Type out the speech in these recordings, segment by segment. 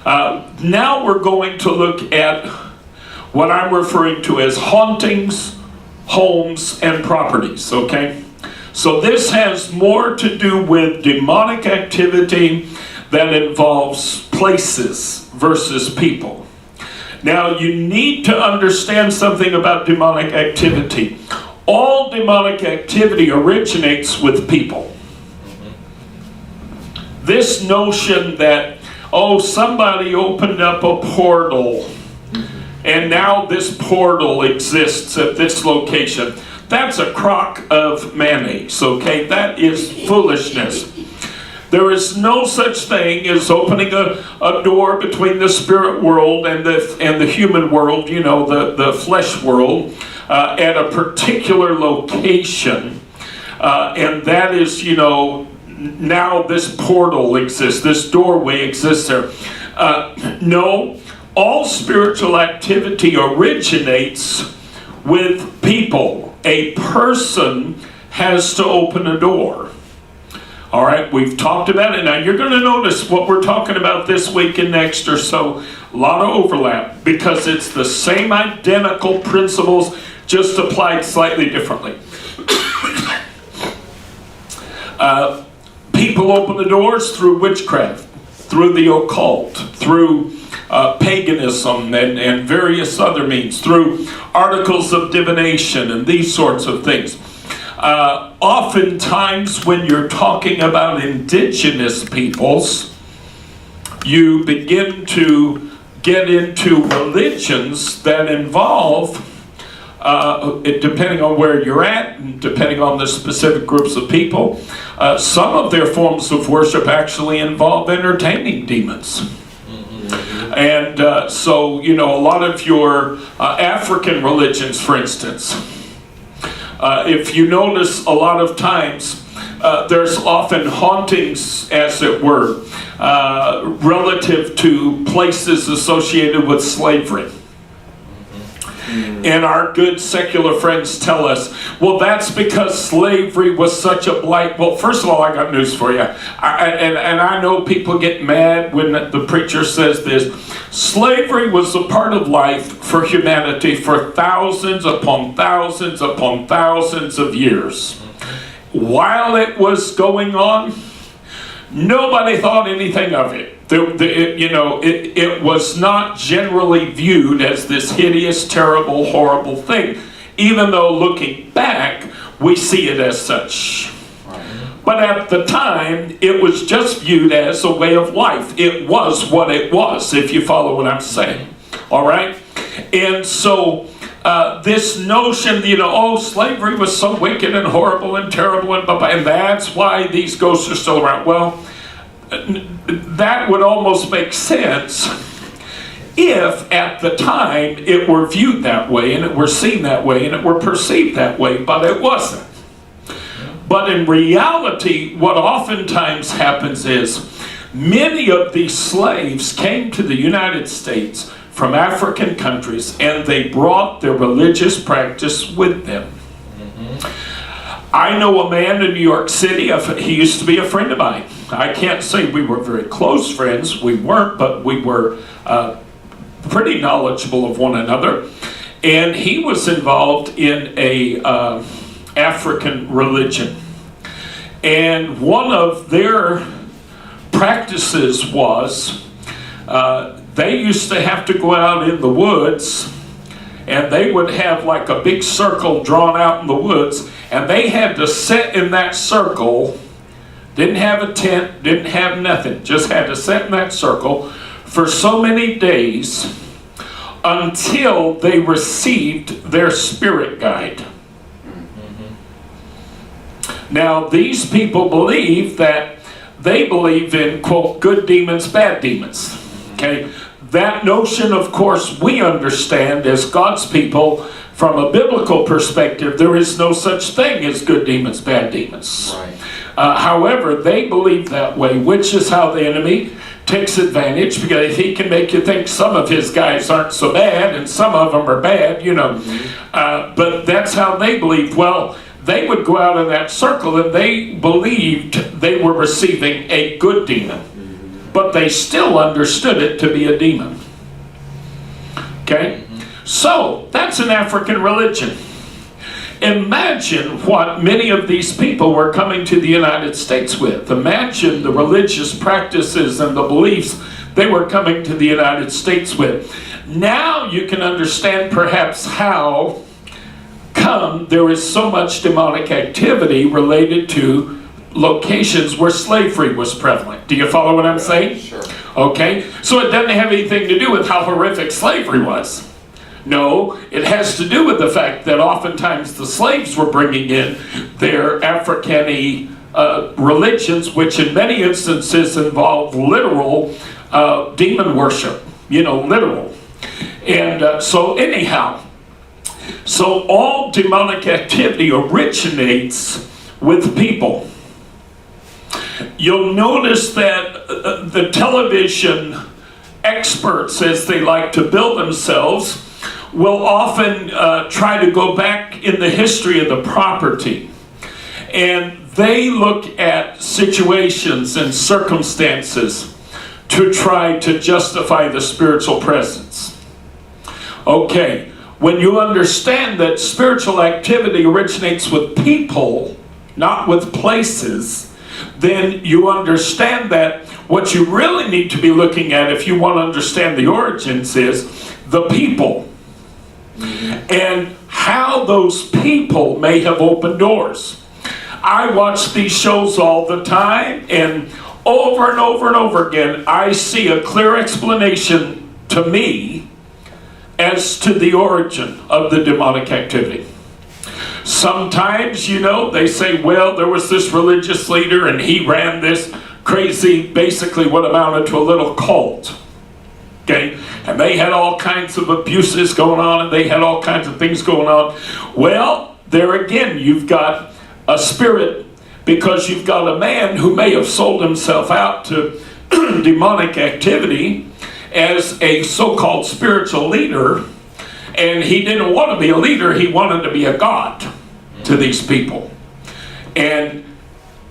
Now we're going to look at what I'm referring to as hauntings, homes, and properties, okay? So this has more to do with demonic activity that involves places versus people. Now you need to understand something about demonic activity. All demonic activity originates with people. This notion that, oh, somebody opened up a portal and now this portal exists at this location. That's a crock of mayonnaise, okay? That is foolishness. There is no such thing as opening a door between the spirit world and the human world, you know, the flesh world, at a particular location. And that is, you know, now this portal exists, this doorway exists there. No, all spiritual activity originates with people. A person has to open a door. All right, we've talked about it. Now you're going to notice what we're talking about this week and next or so, a lot of overlap, because it's the same identical principles, just applied slightly differently. People open the doors through witchcraft, through the occult, through paganism and various other means, through articles of divination and these sorts of things. Oftentimes when you're talking about indigenous peoples, you begin to get into religions that involve, depending on where you're at and depending on the specific groups of people, some of their forms of worship actually involve entertaining demons. And so, you know, a lot of your African religions, for instance, if you notice, a lot of times there's often hauntings, as it were, relative to places associated with slavery. And our good secular friends tell us, well, that's because slavery was such a blight. Well, first of all, I got news for you. And I know people get mad when the preacher says this. Slavery was a part of life for humanity for thousands upon thousands upon thousands of years. While it was going on, nobody thought anything of it. It was not generally viewed as this hideous, terrible, horrible thing, even though looking back, we see it as such. But at the time, it was just viewed as a way of life. It was what it was, if you follow what I'm saying. All right? And so this notion, oh, slavery was so wicked and horrible and terrible, and that's why these ghosts are still around. Well, that would almost make sense if at the time it were viewed that way and it were seen that way and it were perceived that way, but it wasn't. But in reality, what oftentimes happens is many of these slaves came to the United States from African countries and they brought their religious practice with them. I know a man in New York City, he used to be a friend of mine. I can't say we were very close friends, we weren't, but we were pretty knowledgeable of one another. And he was involved in a African religion. And one of their practices was they used to have to go out in the woods and they would have like a big circle drawn out in the woods, and they had to sit in that circle, didn't have a tent, didn't have nothing, just had to sit in that circle for so many days until they received their spirit guide. Now, these people believe that they believe in, quote, good demons, bad demons. Okay? That notion, of course, we understand as God's people from a biblical perspective. There is no such thing as good demons, bad demons. Right. However, they believe that way, which is how the enemy takes advantage, because he can make you think some of his guys aren't so bad and some of them are bad, but that's how they believe. Well, they would go out in that circle and they believed they were receiving a good demon. but they still understood it to be a demon. Okay? So, that's an African religion. Imagine what many of these people were coming to the United States with. Imagine the religious practices and the beliefs they were coming to the United States with. Now you can understand perhaps how come there is so much demonic activity related to locations where slavery was prevalent. Do you follow what I'm saying? Sure. Okay, so it doesn't have anything to do with how horrific slavery was. No, it has to do with the fact that oftentimes the slaves were bringing in their African-y religions, which in many instances involved literal demon worship, literal. And so anyhow, so all demonic activity originates with people. You'll notice that the television experts, as they like to bill themselves, will often try to go back in the history of the property. And they look at situations and circumstances to try to justify the spiritual presence. Okay, when you understand that spiritual activity originates with people, not with places, then you understand that what you really need to be looking at if you want to understand the origins is the people. And how those people may have opened doors. I watch these shows all the time, and over and over and over again, I see a clear explanation to me as to the origin of the demonic activity. Sometimes, they say, well, there was this religious leader and he ran this crazy, basically what amounted to a little cult. Okay? And they had all kinds of abuses going on, and they had all kinds of things going on. Well, there again, you've got a spirit, because you've got a man who may have sold himself out to demonic activity as a so-called spiritual leader, and he didn't want to be a leader, he wanted to be a god to these people. And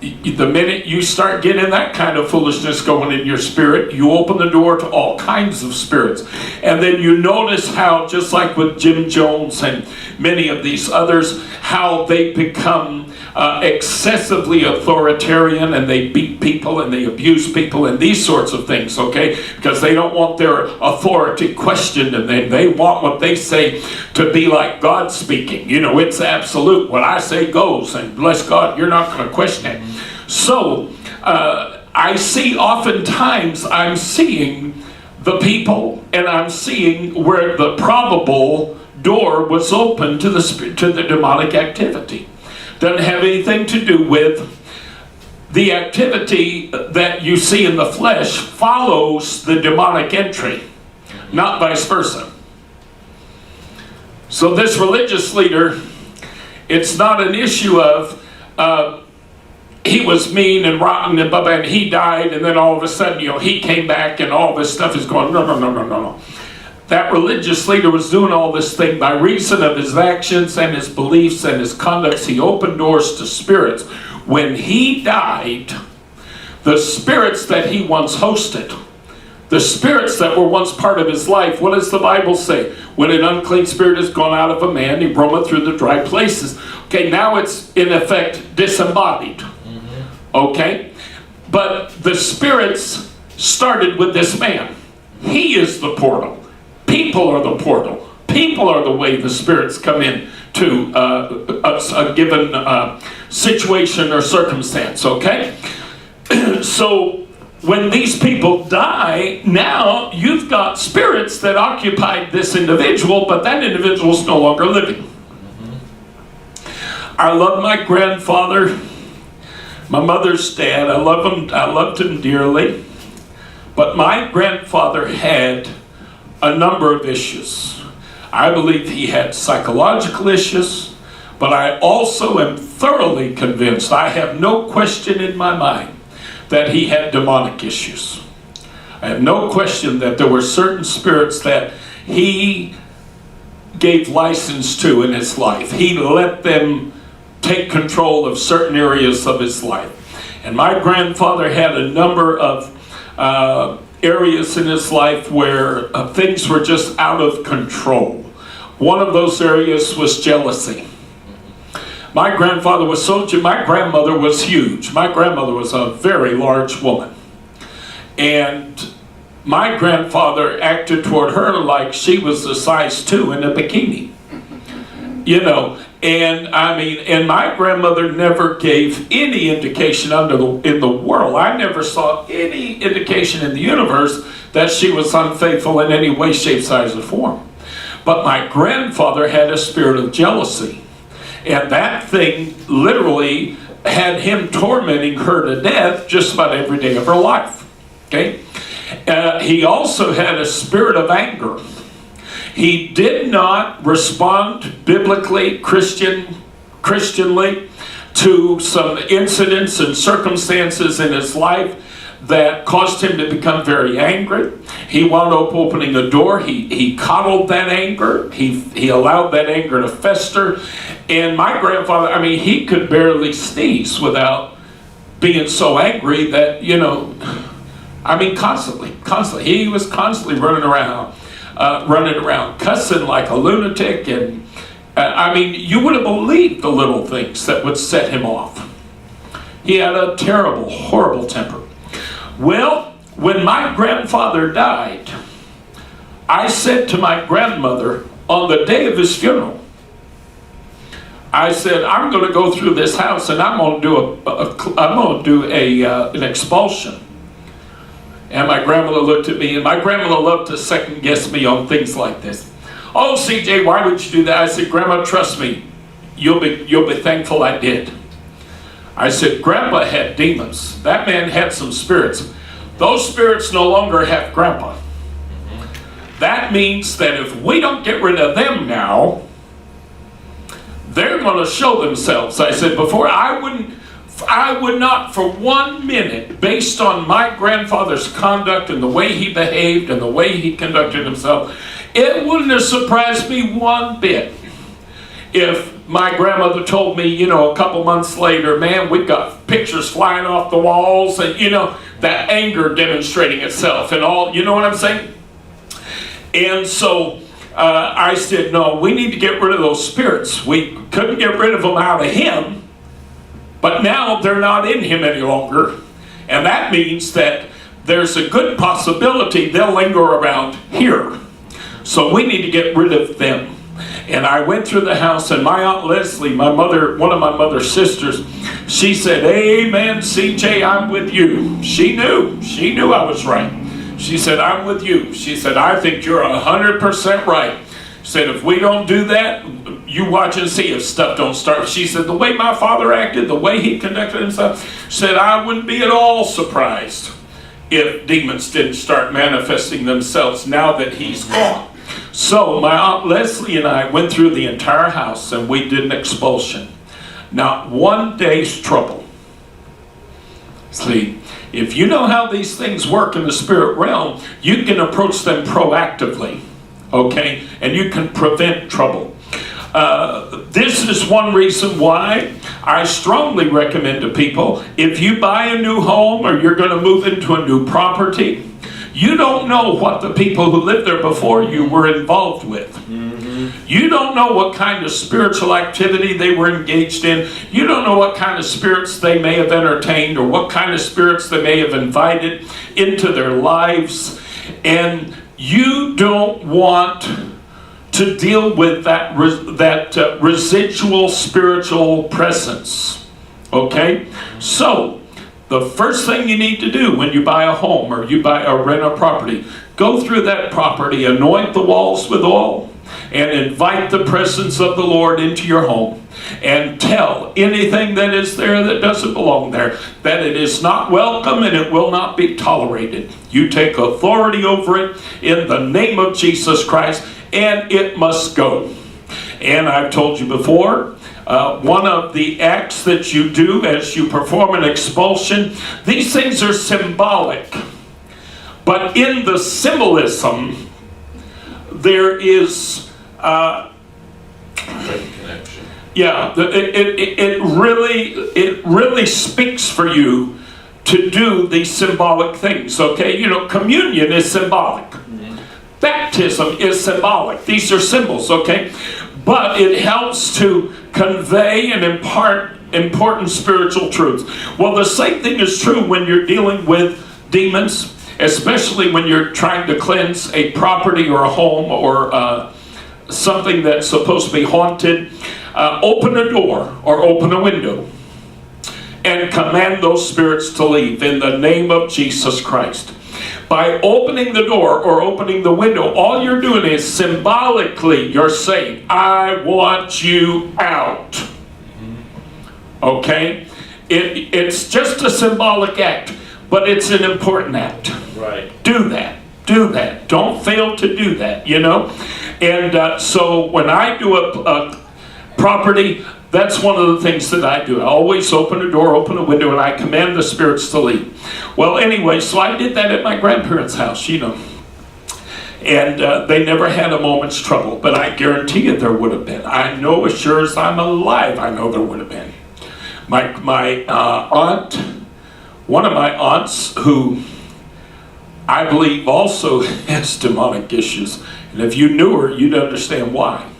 the minute you start getting that kind of foolishness going in your spirit, you open the door to all kinds of spirits. And then you notice how, just like with Jim Jones and many of these others, how they become excessively authoritarian, and they beat people and they abuse people and these sorts of things, okay? Because they don't want their authority questioned, and they want what they say to be like God speaking. It's absolute. What I say goes, and bless God, you're not going to question it. So, I see oftentimes, I'm seeing the people, and I'm seeing where the probable door was open to the demonic activity. Doesn't have anything to do with the activity that you see in the flesh follows the demonic entry, not vice versa. So this religious leader, it's not an issue of he was mean and rotten and blah, blah, and he died, and then all of a sudden, he came back and all this stuff is going, no. That religious leader was doing all this thing by reason of his actions and his beliefs and his conducts. He opened doors to spirits. When he died, the spirits that he once hosted, the spirits that were once part of his life, what does the Bible say? When an unclean spirit has gone out of a man, he roameth through the dry places. Okay, now it's in effect disembodied. Okay? But the spirits started with this man. He is the portal. People are the portal. People are the way the spirits come in to a given situation or circumstance, okay? So when these people die, now you've got spirits that occupied this individual, but that individual's no longer living. I love my grandfather, my mother's dad. I loved him dearly. But my grandfather had a number of issues. I believe he had psychological issues, but I also am thoroughly convinced, I have no question in my mind, that he had demonic issues. I have no question that there were certain spirits that he gave license to in his life. He let them take control of certain areas of his life. And my grandfather had a number of areas in his life where things were just out of control. One of those areas was jealousy. My grandfather was my grandmother was huge. My grandmother was a very large woman. And my grandfather acted toward her like she was a size 2 in a bikini. You know, and I mean, and my grandmother never gave any indication in the world. I never saw any indication in the universe that she was unfaithful in any way, shape, size, or form. But my grandfather had a spirit of jealousy. And that thing literally had him tormenting her to death just about every day of her life. Okay? He also had a spirit of anger. He did not respond biblically, Christianly, to some incidents and circumstances in his life that caused him to become very angry. He wound up opening the door. He coddled that anger. He allowed that anger to fester. And my grandfather, I mean, he could barely sneeze without being so angry that, you know, I mean, constantly. He was constantly running around, cussing like a lunatic. And I mean, you wouldn't believe the little things that would set him off. He had a terrible, horrible temper. Well, when my grandfather died, I said to my grandmother on the day of his funeral, I said, I'm going to go through this house and I'm going to do an expulsion. And my grandmother looked at me, and my grandmother loved to second guess me on things like this. Oh, CJ, why would you do that? I said, Grandma, trust me, you'll be thankful I did. I said, Grandpa had demons. That man had some spirits. Those spirits no longer have Grandpa. That means that if we don't get rid of them now, they're going to show themselves. I said before, I would not for 1 minute, based on my grandfather's conduct and the way he behaved and the way he conducted himself, it wouldn't have surprised me one bit if my grandmother told me, you know, a couple months later, man, we've got pictures flying off the walls and, you know, that anger demonstrating itself and all, you know what I'm saying? And so I said, no, we need to get rid of those spirits. We couldn't get rid of them out of him, but now they're not in him any longer. And that means that there's a good possibility they'll linger around here. So we need to get rid of them. And I went through the house, and my Aunt Leslie, my mother, one of my mother's sisters, she said, amen, CJ, I'm with you. She knew I was right. She said, I'm with you. She said, I think you're 100% right. She said, if we don't do that, you watch and see if stuff don't start. She said, the way my father acted, the way he conducted himself, said I wouldn't be at all surprised if demons didn't start manifesting themselves now that he's gone. So my Aunt Leslie and I went through the entire house and we did an expulsion. Not one day's trouble. See, if you know how these things work in the spirit realm, you can approach them proactively, okay? And you can prevent trouble. This is one reason why I strongly recommend to people, if you buy a new home or you're going to move into a new property, you don't know what the people who lived there before you were involved with. Mm-hmm. You don't know what kind of spiritual activity they were engaged in. You don't know what kind of spirits they may have entertained or what kind of spirits they may have invited into their lives. And you don't want to deal with that residual spiritual presence. Okay? So, the first thing you need to do when you buy a home or you buy or rent a property, go through that property, anoint the walls with oil, and invite the presence of the Lord into your home. And tell anything that is there that doesn't belong there that it is not welcome and it will not be tolerated. You take authority over it in the name of Jesus Christ, and it must go. And I've told you before, one of the acts that you do as you perform an expulsion, these things are symbolic. But in the symbolism, there is connection. Yeah, it really speaks for you to do these symbolic things, okay? You know, communion is symbolic. Baptism is symbolic. These are symbols, okay? But it helps to convey and impart important spiritual truths. Well, the same thing is true when you're dealing with demons, especially when you're trying to cleanse a property or a home or something that's supposed to be haunted. Open a door or open a window and command those spirits to leave in the name of Jesus Christ. By opening the door or opening the window, all you're doing is symbolically you're saying, I want you out. Okay? It's just a symbolic act, but it's an important act. Right. Do that. Do that. Don't fail to do that, you know? And so when I do a property, that's one of the things that I do. I always open a door, open a window, and I command the spirits to leave. Well, anyway, so I did that at my grandparents' house, you know. And they never had a moment's trouble, but I guarantee you there would have been. I know as sure as I'm alive, I know there would have been. My aunt, one of my aunts, who I believe also has demonic issues, and if you knew her, you'd understand why.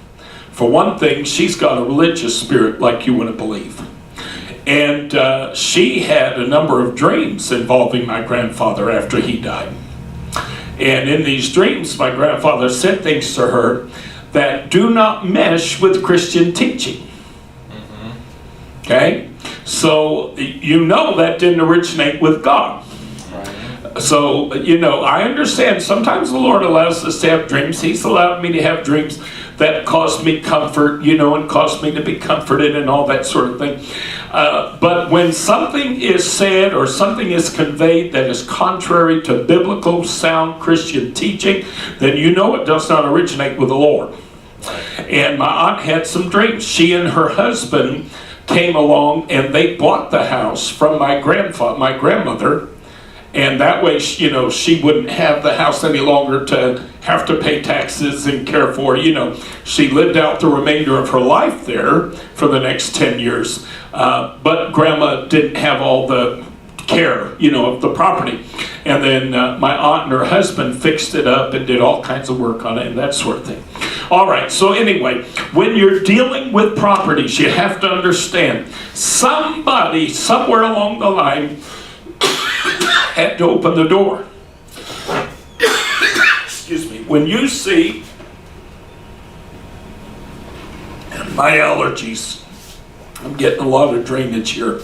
For one thing, she's got a religious spirit like you wouldn't believe. And she had a number of dreams involving my grandfather after he died. And in these dreams, my grandfather said things to her that do not mesh with Christian teaching. Okay? So, you know that didn't originate with God. So, you know, I understand sometimes the Lord allows us to have dreams. He's allowed me to have dreams that caused me comfort, you know, and caused me to be comforted and all that sort of thing. But when something is said or something is conveyed that is contrary to biblical, sound Christian teaching, then you know it does not originate with the Lord. And my aunt had some dreams. She and her husband came along and they bought the house from my grandmother. And that way, you know, she wouldn't have the house any longer to have to pay taxes and care for. You know, she lived out the remainder of her life there for the next 10 years. But Grandma didn't have all the care, you know, of the property. And then my aunt and her husband fixed it up and did all kinds of work on it and that sort of thing. All right, so anyway, when you're dealing with properties, you have to understand somebody somewhere along the line had to open the door. Excuse me. When you see, and my allergies, I'm getting a lot of drainage here.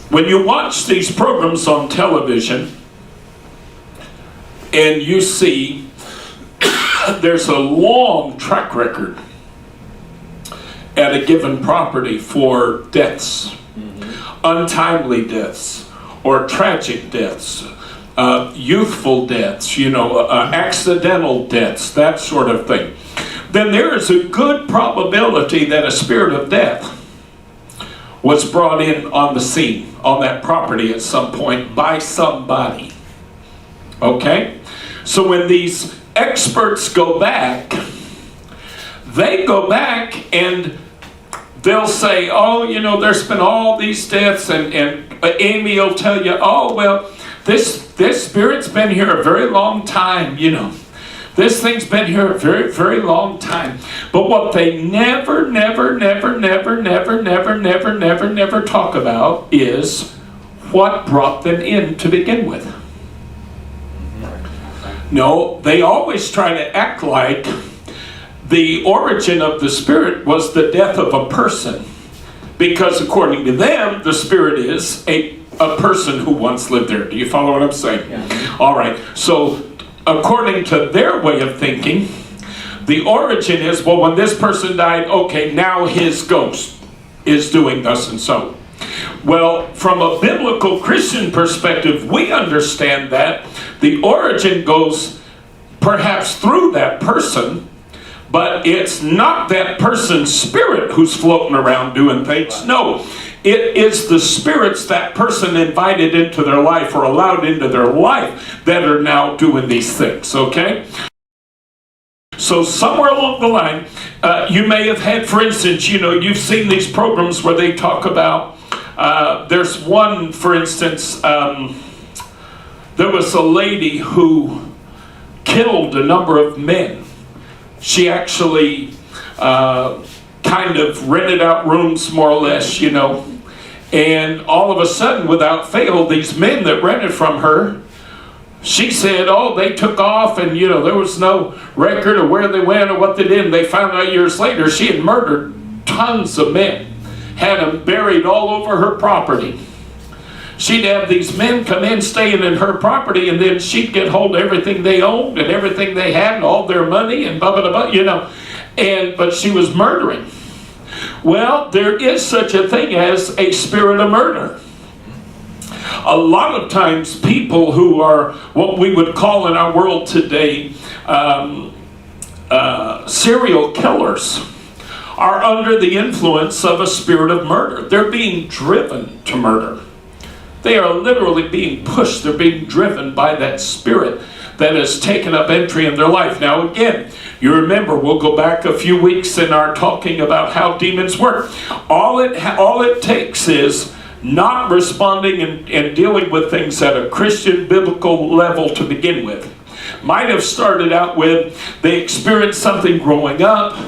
When you watch these programs on television and you see there's a long track record at a given property for deaths, untimely deaths, or tragic deaths, youthful deaths, you know, accidental deaths, that sort of thing, then there is a good probability that a spirit of death was brought in on the scene, on that property at some point by somebody. Okay? So when these experts go back, they go back and they'll say, oh, you know, there's been all these deaths, and Amy will tell you, oh, well, this spirit's been here a very long time, you know. This thing's been here a very, very long time. But what they never talk about is what brought them in to begin with. No, they always try to act like the origin of the spirit was the death of a person, because according to them, the spirit is a person who once lived there. Do you follow what I'm saying? Yeah. All right. So according to their way of thinking, the origin is, well, when this person died, okay, now his ghost is doing thus and so. Well, from a biblical Christian perspective, we understand that the origin goes perhaps through that person, but it's not that person's spirit who's floating around doing things. No, it is the spirits that person invited into their life or allowed into their life that are now doing these things, okay? So somewhere along the line, you may have had, for instance, you've seen these programs where they talk about, there's one, for instance, there was a lady who killed a number of men. She actually kind of rented out rooms, more or less, and all of a sudden, without fail, these men that rented from her, she said, oh, they took off, and there was no record of where they went or what they did. And they found out years later she had murdered tons of men, had them buried all over her property. She'd have these men come in staying in her property, and then she'd get hold of everything they owned and everything they had and all their money and blah, blah, blah, but she was murdering. Well, there is such a thing as a spirit of murder. A lot of times people who are what we would call in our world today serial killers are under the influence of a spirit of murder. They're being driven to murder. They are literally being pushed. They're being driven by that spirit that has taken up entry in their life. Now again, you remember, we'll go back a few weeks in our talking about how demons work. All it takes is not responding and dealing with things at a Christian biblical level to begin with. Might have started out with they experienced something growing up,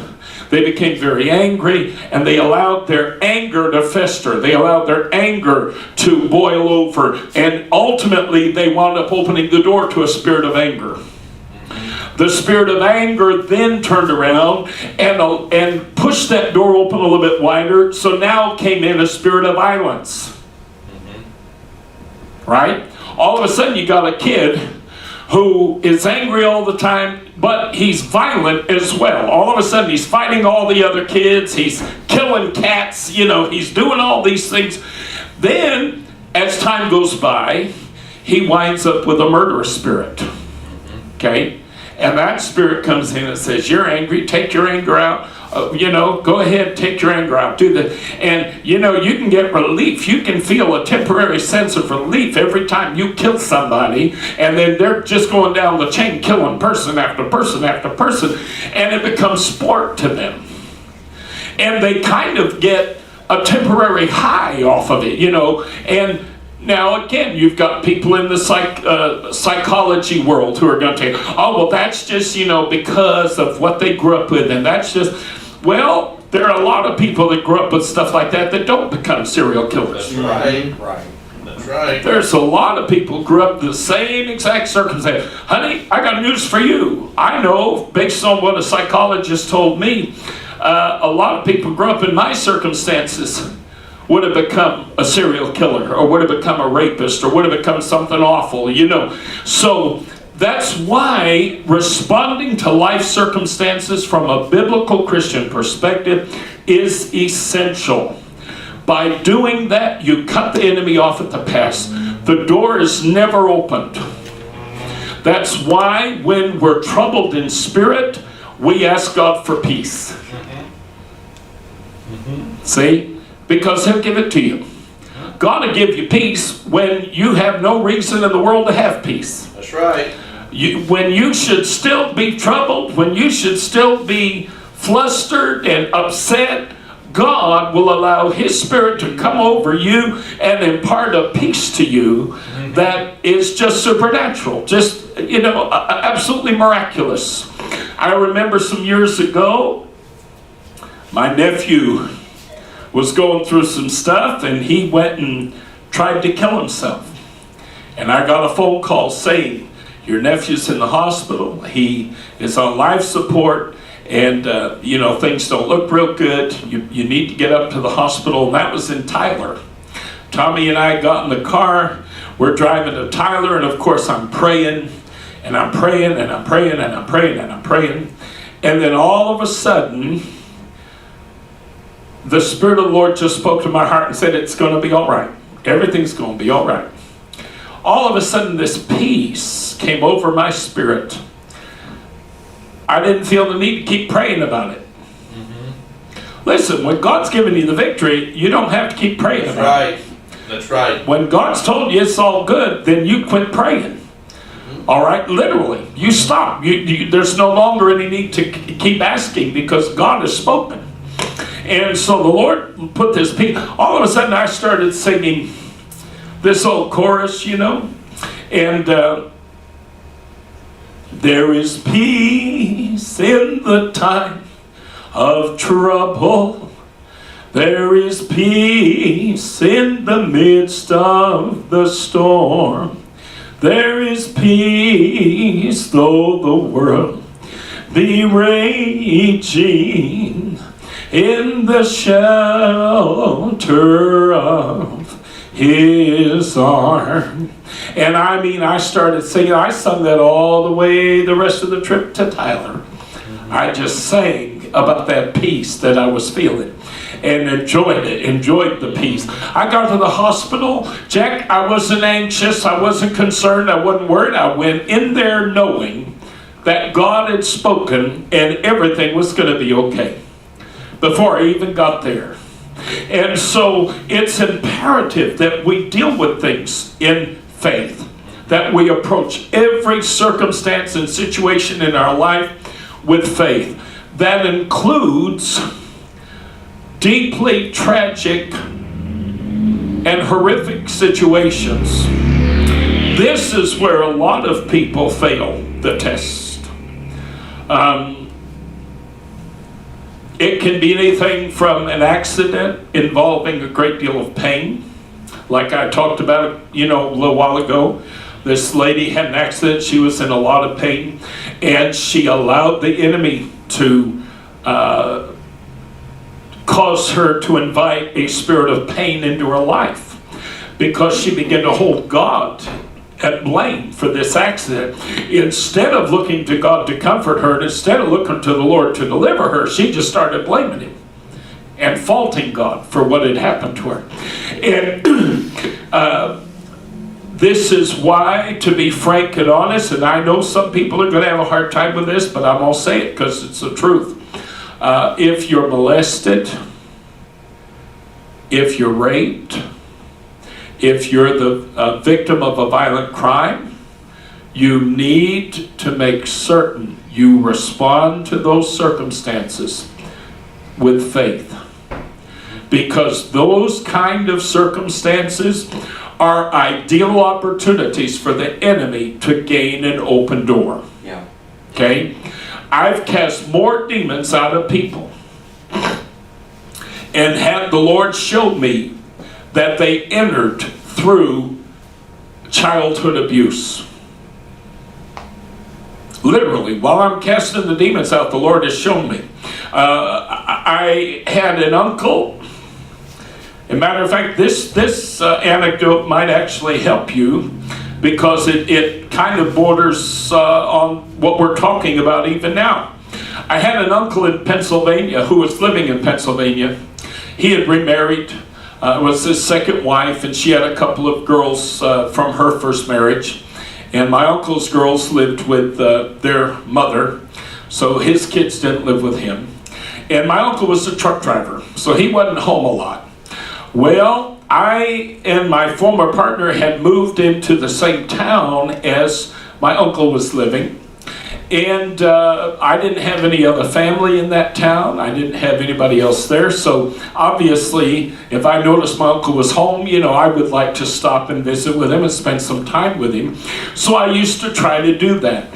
they became very angry, and they allowed their anger to fester. They allowed their anger to boil over, and ultimately they wound up opening the door to a spirit of anger. The spirit of anger then turned around and pushed that door open a little bit wider, so now came in a spirit of violence. Right? All of a sudden you got a kid who is angry all the time, but he's violent as well. All of a sudden he's fighting all the other kids, he's killing cats, he's doing all these things. Then, as time goes by, he winds up with a murderous spirit. Okay? And that spirit comes in and says, you're angry, take your anger out. Go ahead, take your anger out, do that. And, you can get relief. You can feel a temporary sense of relief every time you kill somebody, and then they're just going down the chain, killing person after person after person, and it becomes sport to them. And they kind of get a temporary high off of it, and now again, you've got people in the psychology world who are going to tell you, oh, well, that's just, because of what they grew up with, and that's just, well, there are a lot of people that grew up with stuff like that don't become serial killers. That's right. That's right. There's a lot of people who grew up in the same exact circumstance. Honey, I got news for you. I know, based on what a psychologist told me, a lot of people grew up in my circumstances would have become a serial killer, or would have become a rapist, or would have become something awful, So that's why responding to life circumstances from a biblical Christian perspective is essential. By doing that, you cut the enemy off at the pass. The door is never opened. That's why when we're troubled in spirit, we ask God for peace. See? Because He'll give it to you. God will give you peace when you have no reason in the world to have peace. That's right. When you should still be troubled, when you should still be flustered and upset, God will allow His Spirit to come over you and impart a peace to you that is just supernatural, just, absolutely miraculous. I remember some years ago, my nephew was going through some stuff, and he went and tried to kill himself. And I got a phone call saying, your nephew's in the hospital, he is on life support, and things don't look real good, you need to get up to the hospital. And that was in Tyler. Tommy and I got in the car, we're driving to Tyler, and of course I'm praying, and I'm praying, and I'm praying, and I'm praying, and I'm praying. And then all of a sudden, the Spirit of the Lord just spoke to my heart and said, it's going to be all right. Everything's going to be all right. All of a sudden, this peace came over my spirit. I didn't feel the need to keep praying about it. Listen, when God's given you the victory, you don't have to keep praying about it. That's right. When God's told you it's all good, then you quit praying. All right, literally, you stop. There's no longer any need to keep asking because God has spoken. And so the Lord put this peace. All of a sudden, I started singing this old chorus, and there is peace in the time of trouble. There is peace in the midst of the storm. There is peace though the world be raging in the shelter of His arm. And I started singing. I sung that all the way the rest of the trip to Tyler. I just sang about that peace that I was feeling and enjoyed the peace. I got to the hospital, Jack, I wasn't anxious, I wasn't concerned, I wasn't worried. I went in there knowing that God had spoken and everything was going to be okay before I even got there. And so it's imperative that we deal with things in faith, that we approach every circumstance and situation in our life with faith. That includes deeply tragic and horrific situations. This is where a lot of people fail the test. It can be anything from an accident involving a great deal of pain, like I talked about a little while ago. This lady had an accident. She was in a lot of pain, and she allowed the enemy to cause her to invite a spirit of pain into her life, because she began to hold God at blame for this accident. Instead of looking to God to comfort her, and instead of looking to the Lord to deliver her, she just started blaming Him and faulting God for what had happened to her. And this is why, to be frank and honest, and I know some people are going to have a hard time with this, but I'm going to say it because it's the truth. If you're molested, if you're raped, if you're the victim of a violent crime, you need to make certain you respond to those circumstances with faith. Because those kind of circumstances are ideal opportunities for the enemy to gain an open door. Yeah. Okay? I've cast more demons out of people and had the Lord show me that they entered through childhood abuse. Literally, while I'm casting the demons out, the Lord has shown me. I had an uncle. As a matter of fact, this anecdote might actually help you, because it kind of borders on what we're talking about even now. I had an uncle in Pennsylvania who was living in Pennsylvania. He had remarried. It was his second wife, and she had a couple of girls from her first marriage. And my uncle's girls lived with their mother, so his kids didn't live with him. And my uncle was a truck driver, so he wasn't home a lot. Well, I and my former partner had moved into the same town as my uncle was living. And I didn't have any other family in that town. I didn't have anybody else there. So obviously, if I noticed my uncle was home, I would like to stop and visit with him and spend some time with him. So I used to try to do that.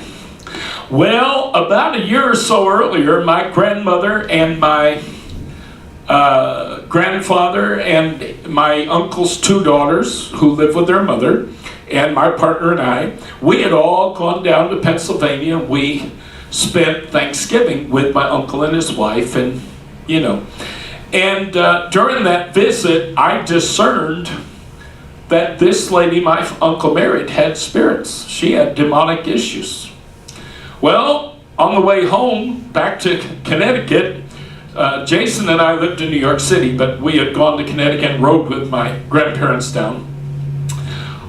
Well, about a year or so earlier, my grandmother and my grandfather and my uncle's two daughters, who lived with their mother, and my partner and I, we had all gone down to Pennsylvania. We spent Thanksgiving with my uncle and his wife, and during that visit, I discerned that this lady my uncle married had spirits. She had demonic issues. Well, on the way home back to Connecticut, Jason and I lived in New York City, but we had gone to Connecticut and rode with my grandparents down.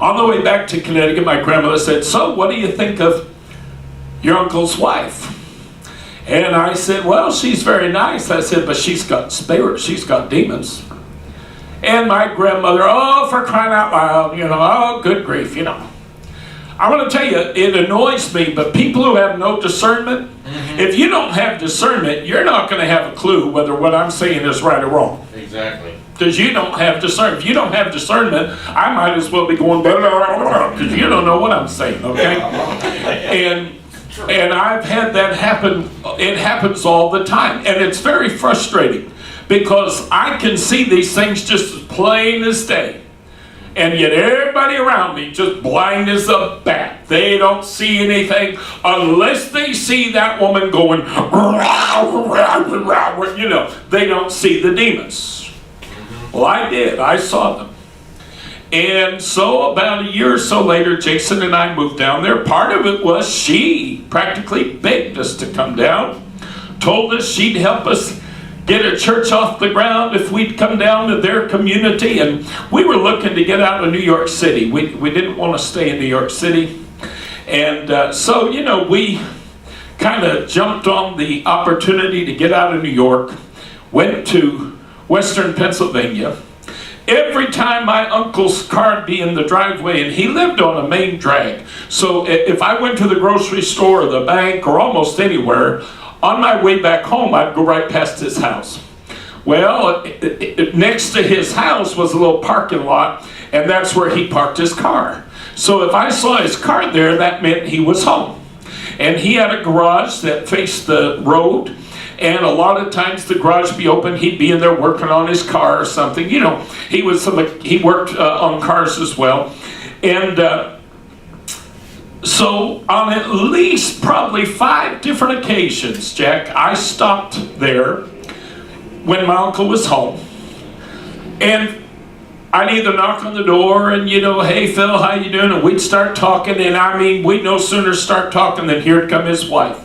On the way back to Connecticut, my grandmother said, "So, what do you think of your uncle's wife?" And I said, "Well, she's very nice." I said, "But she's got spirits, she's got demons." And my grandmother, "Oh, for crying out loud, oh, good grief, I want to tell you, it annoys me, but people who have no discernment, if you don't have discernment, you're not going to have a clue whether what I'm saying is right or wrong. Exactly. Because you don't have discernment. If you don't have discernment, I might as well be going because you don't know what I'm saying, okay? And I've had that happen. It happens all the time, and it's very frustrating because I can see these things just as plain as day. And yet everybody around me just blind as a bat. They don't see anything unless they see that woman going, you know, they don't see the demons. Well, I did. I saw them. And so about a year or so later, Jason and I moved down there. Part of it was she practically begged us to come down, told us she'd help us get a church off the ground if we'd come down to their community. And we were looking to get out of New York City. We didn't want to stay in New York City. And so, you know, we kind of jumped on the opportunity to get out of New York, went to Western Pennsylvania. Every time my uncle's car would be in the driveway, and he lived on a main drag. So if I went to the grocery store or the bank or almost anywhere, on my way back home, I'd go right past his house. Well, next to his house was a little parking lot, and that's where he parked his car. So if I saw his car there, that meant he was home. And he had a garage that faced the road, and a lot of times the garage would be open. He'd be in there working on his car or something. You know, he worked on cars as well. And so on at least probably 5 different occasions, Jack, I stopped there when my uncle was home. And I'd either knock on the door and, you know, hey, Phil, how you doing? And we'd start talking. And I mean, we'd no sooner start talking than here'd come his wife.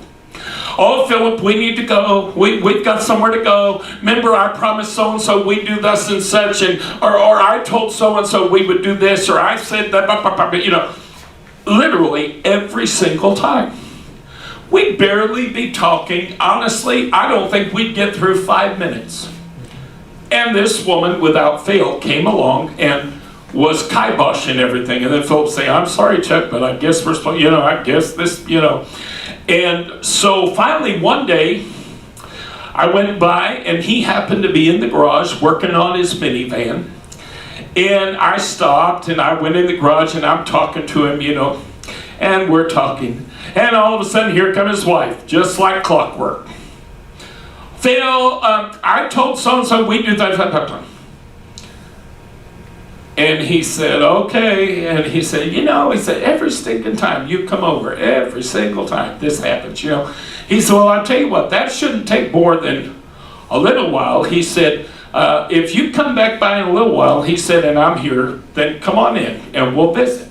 Oh, Philip, we need to go. We've got somewhere to go. Remember, I promised so-and-so we'd do thus and such. And, or I told so-and-so we would do this. Or I said that, you know. Literally every single time. We'd barely be talking. Honestly, I don't think we'd get through 5 minutes. And this woman, without fail, came along and was kiboshing everything. And then folks say, I'm sorry, Chuck, but I guess we're supposed, you know, I guess this, you know. And so finally one day, I went by and he happened to be in the garage working on his minivan. And I stopped and I went in the garage and I'm talking to him, you know, and we're talking. And all of a sudden, here comes his wife, just like clockwork. Phil, I told so-and-so we do that. And he said, okay. And he said, you know, he said, every stinking time you come over, every single time this happens, you know. He said, well, I'll tell you what, that shouldn't take more than a little while. He said, if you come back by in a little while, he said, and I'm here, then come on in and we'll visit.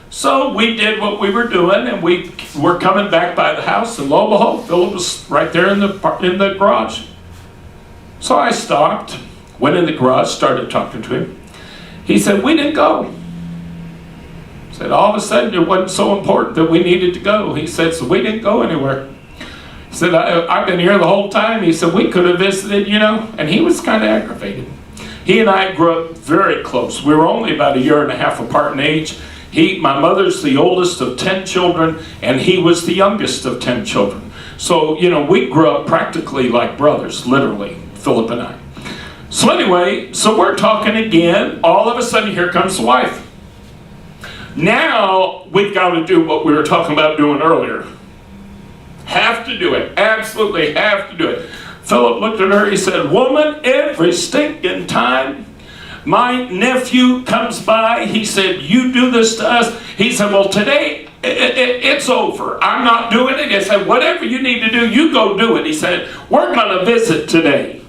So we did what we were doing, and we were coming back by the house, and lo and behold, Philip was right there in the garage. So I stopped, went in the garage, started talking to him. He said, we didn't go. He said, all of a sudden it wasn't so important that we needed to go. He said, so we didn't go anywhere. He said, I've been here the whole time. He said, we could have visited, you know, and he was kind of aggravated. He and I grew up very close. We were only about 1.5 years apart in age. My mother's the oldest of 10 children, and he was the youngest of 10 children. So, you know, we grew up practically like brothers, literally, Philip and I. So anyway, so we're talking again. All of a sudden, here comes the wife. Now, we've got to do what we were talking about doing earlier. Have to do it. Absolutely have to do it. Philip looked at her. He said, woman, every stinking time my nephew comes by, he said, you do this to us. He said, well, today it's over. I'm not doing it. He said, whatever you need to do, you go do it. He said, we're going to visit today.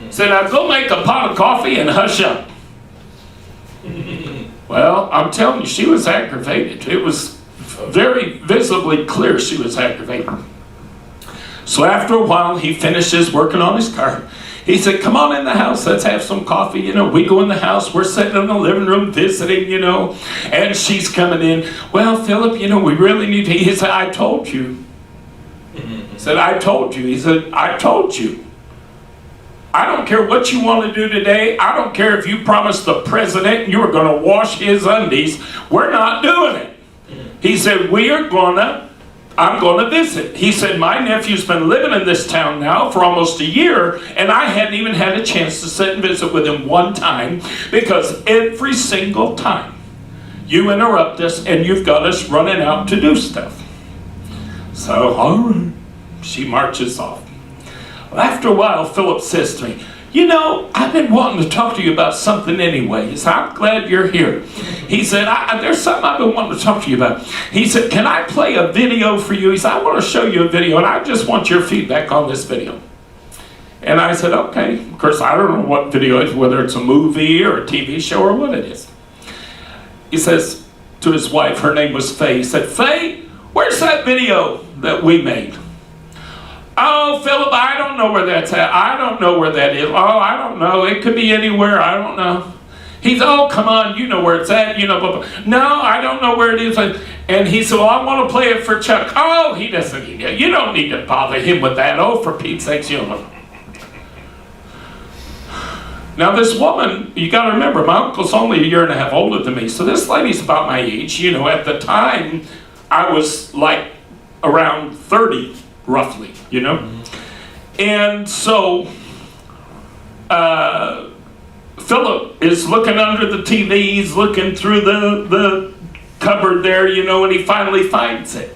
He said, now go make a pot of coffee and hush up. Well, I'm telling you, she was aggravated. It was very visibly clear she was aggravated. So after a while, he finishes working on his car. He said, come on in the house, let's have some coffee. You know, we go in the house, we're sitting in the living room visiting, you know, and she's coming in. Well, Philip, you know, we really need to. He said, I told you. He said, I told you. He said, I told you. I don't care what you want to do today. I don't care if you promised the president you were going to wash his undies. We're not doing it. He said, I'm gonna visit. He said, my nephew's been living in this town now for almost a year, and I hadn't even had a chance to sit and visit with him one time, because every single time you interrupt us and you've got us running out to do stuff. So, all right, she marches off. Well, after a while, Philip says to me, you know, I've been wanting to talk to you about something anyway. He said, I'm glad you're here. He said, there's something I've been wanting to talk to you about. He said, can I play a video for you? He said, I want to show you a video, and I just want your feedback on this video. And I said, okay. Of course, I don't know what video it is, whether it's a movie or a TV show or what it is. He says to his wife, her name was Faye, he said, Faye, where's that video that we made? Oh, Philip, I don't know where that's at. I don't know where that is. Oh, I don't know. It could be anywhere. I don't know. He's, oh, come on, you know where it's at. You know, blah, blah. No, I don't know where it is. And he said, well, I want to play it for Chuck. Oh, he doesn't need it. You don't need to bother him with that. Oh, for Pete's sakes, you know. Now, this woman, you got to remember, my uncle's only a year and a half older than me. So this lady's about my age. You know, at the time, I was like around 30. Roughly, you know? And so, Philip is looking under the TV, he's looking through the cupboard there, you know, and he finally finds it.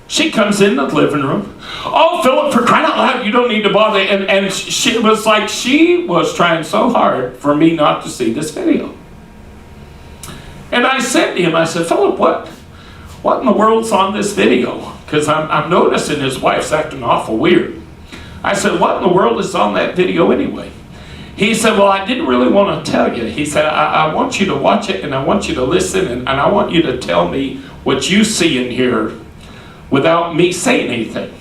She comes in the living room. Oh, Philip, for crying out loud, you don't need to bother. And she was like, she was trying so hard for me not to see this video. And I said to him, I said, Philip, what in the world's on this video? Because I'm noticing his wife's acting awful weird. I said, what in the world is on that video anyway? He said, well, I didn't really want to tell you. He said, I want you to watch it, and I want you to listen, and I want you to tell me what you see in here without me saying anything.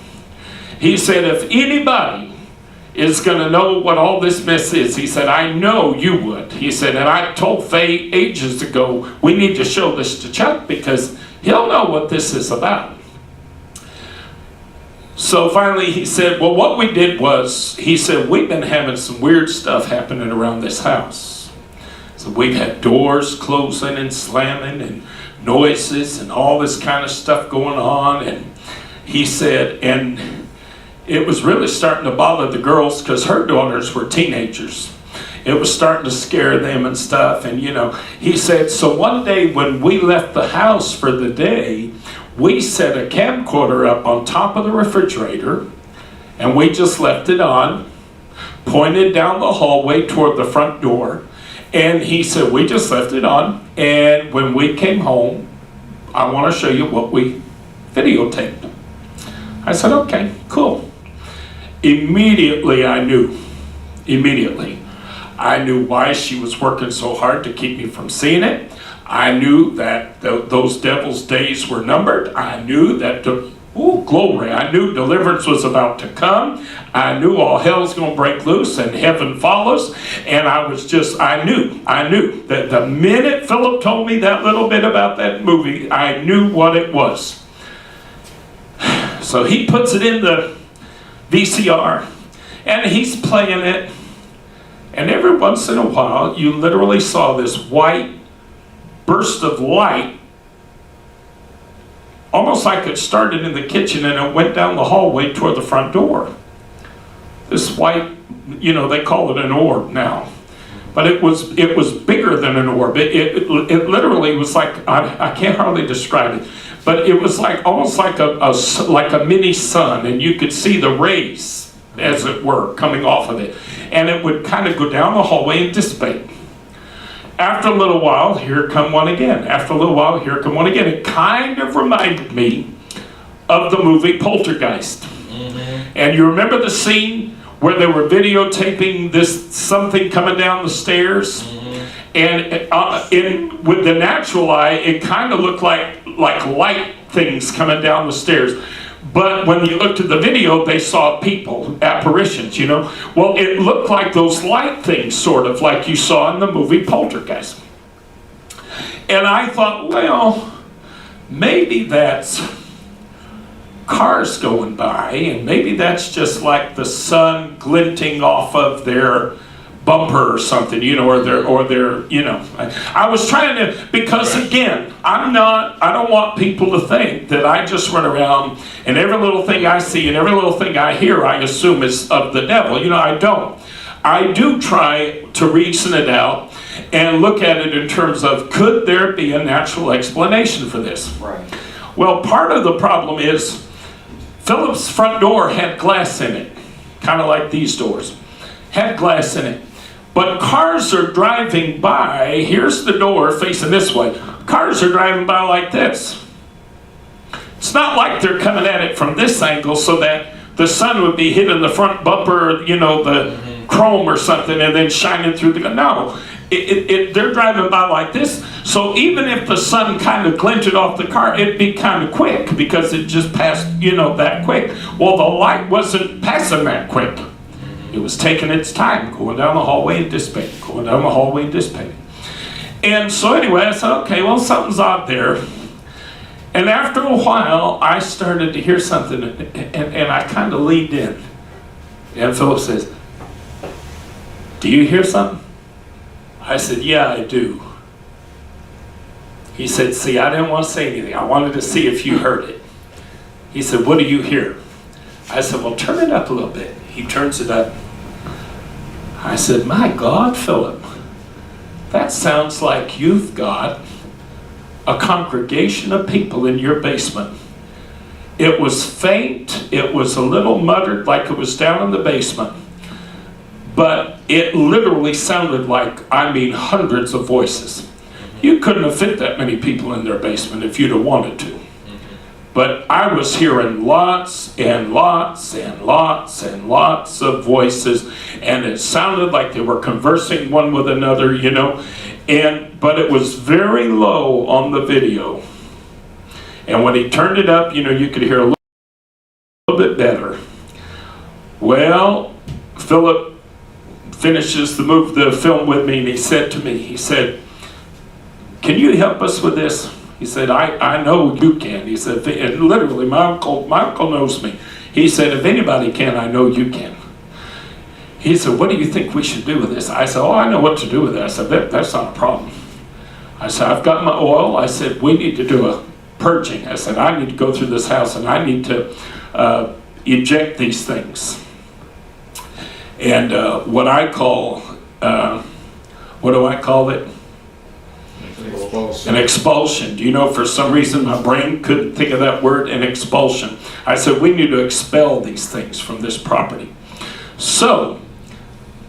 He said, if anybody is going to know what all this mess is, he said, I know you would. He said, and I told Faye ages ago, we need to show this to Chuck because he'll know what this is about. So finally he said, well, what we did was, he said, we've been having some weird stuff happening around this house. So we've had doors closing and slamming and noises and all this kind of stuff going on. And he said, and it was really starting to bother the girls because her daughters were teenagers. It was starting to scare them and stuff. And, you know, he said, so one day when we left the house for the day, we set a camcorder up on top of the refrigerator, and we just left it on, pointed down the hallway toward the front door. And he said, we just left it on, and when we came home, I want to show you what we videotaped. I said, okay, cool. Immediately I knew why she was working so hard to keep me from seeing it. I knew that those devil's days were numbered. I knew that, glory, I knew deliverance was about to come. I knew all hell's going to break loose and heaven follows. And I knew that the minute Philip told me that little bit about that movie, I knew what it was. So he puts it in the VCR and he's playing it. And every once in a while, you literally saw this white burst of light, almost like it started in the kitchen and it went down the hallway toward the front door. This white, you know, they call it an orb now, but it was bigger than an orb. It literally was like, I can't hardly describe it, but it was like almost like a mini sun, and you could see the rays, as it were, coming off of it, and it would kind of go down the hallway and dissipate. After a little while, here come one again. After a little while, here come one again. It kind of reminded me of the movie Poltergeist. Mm-hmm. And you remember the scene where they were videotaping this something coming down the stairs? Mm-hmm. And with the natural eye, it kind of looked like light things coming down the stairs. But when you looked at the video, they saw people, apparitions, you know. Well, it looked like those light things, sort of like you saw in the movie Poltergeist. And I thought, well, maybe that's cars going by, and maybe that's just like the sun glinting off of their bumper or something, you know, or their, you know. I was trying to, because again, I don't want people to think that I just run around and every little thing I see and every little thing I hear I assume is of the devil. You know, I don't. I do try to reason it out and look at it in terms of, could there be a natural explanation for this? Right. Well, part of the problem is Philip's front door had glass in it, kind of like these doors, had glass in it. But cars are driving by, here's the door facing this way, cars are driving by like this. It's not like they're coming at it from this angle so that the sun would be hitting the front bumper, you know, the chrome or something, and then shining through the, no. They're driving by like this, so even if the sun kind of glinted off the car, it'd be kind of quick because it just passed, you know, that quick. Well, the light wasn't passing that quick. It was taking its time, going down the hallway and dissipating, going down the hallway and dissipating. And so anyway, I said, okay, well, something's out there. And after a while, I started to hear something, and I kind of leaned in. And Philip says, do you hear something? I said, yeah, I do. He said, see, I didn't want to say anything. I wanted to see if you heard it. He said, what do you hear? I said, well, turn it up a little bit. He turns it up. I said, my God, Philip, that sounds like you've got a congregation of people in your basement. It was faint. It was a little muttered like it was down in the basement. But it literally sounded like, I mean, hundreds of voices. You couldn't have fit that many people in their basement if you'd have wanted to. But I was hearing lots and lots and lots and lots of voices, and it sounded like they were conversing one with another, you know. But it was very low on the video. And when he turned it up, you know, you could hear a little bit better. Well, Philip finishes the film with me, and he said to me, he said, can you help us with this? He said, I know you can. He said, and literally, my uncle knows me. He said, if anybody can, I know you can. He said, what do you think we should do with this? I said, oh, I know what to do with it. I said, that's not a problem. I said, I've got my oil. I said, we need to do a purging. I said, I need to go through this house, and I need to eject these things. And what I call, what do I call it? An expulsion. Do you know, for some reason my brain couldn't think of that word, an expulsion. I said, we need to expel these things from this property. So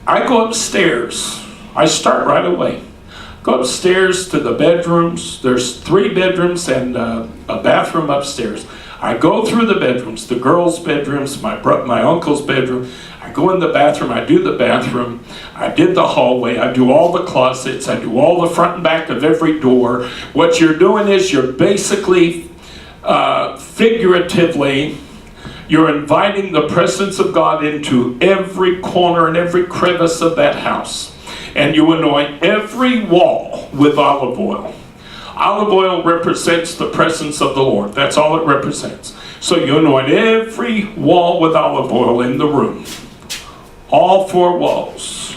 I go upstairs. I start right away. Go upstairs to the bedrooms. There's 3 bedrooms and a bathroom upstairs. I go through the bedrooms, the girls' bedrooms, my uncle's bedroom. I go in the bathroom, I do the bathroom, I did the hallway, I do all the closets, I do all the front and back of every door. What you're doing is you're basically, figuratively, you're inviting the presence of God into every corner and every crevice of that house. And you anoint every wall with olive oil. Olive oil represents the presence of the Lord. That's all it represents. So you anoint every wall with olive oil in the room. All 4 walls.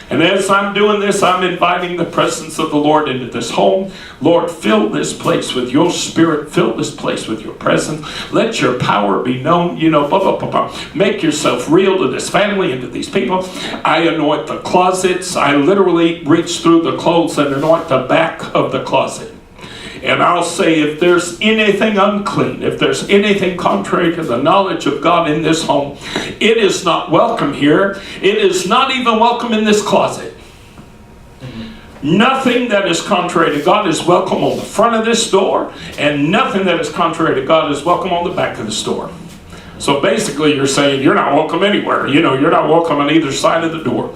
And as I'm doing this, I'm inviting the presence of the Lord into this home. Lord, fill this place with your spirit. Fill this place with your presence. Let your power be known. You know, blah, blah, blah, blah. Make yourself real to this family and to these people. I anoint the closets. I literally reach through the clothes and anoint the back of the closet. And I'll say, if there's anything unclean, if there's anything contrary to the knowledge of God in this home, it is not welcome here. It is not even welcome in this closet. Nothing that is contrary to God is welcome on the front of this door, and nothing that is contrary to God is welcome on the back of this door. So basically you're saying you're not welcome anywhere. You know, you're not welcome on either side of the door.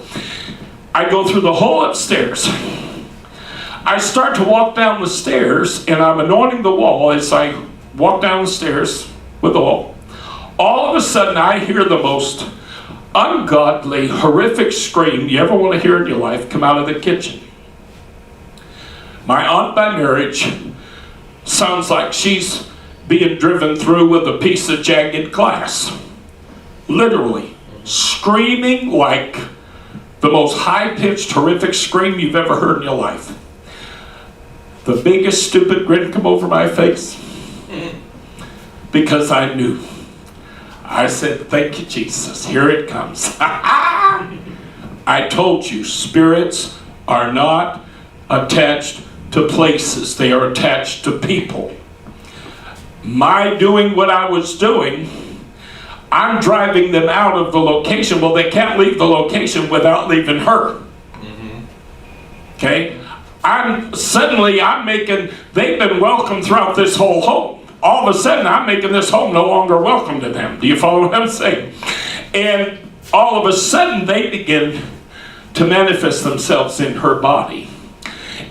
I go through the whole upstairs. I start to walk down the stairs, and I'm anointing the wall as I walk down the stairs with oil. All of a sudden, I hear the most ungodly, horrific scream you ever want to hear in your life come out of the kitchen. My aunt by marriage sounds like she's being driven through with a piece of jagged glass. Literally, screaming like The most high-pitched, horrific scream you've ever heard in your life. The biggest stupid grin come over my face. Because I knew. I said, thank you, Jesus. Here it comes. I told you, spirits are not attached to places. They are attached to people. My doing what I was doing, I'm driving them out of the location. Well, they can't leave the location without leaving her. Okay? They've been welcome throughout this whole home. All of a sudden, I'm making this home no longer welcome to them. Do you follow what I'm saying? And all of a sudden, they begin to manifest themselves in her body.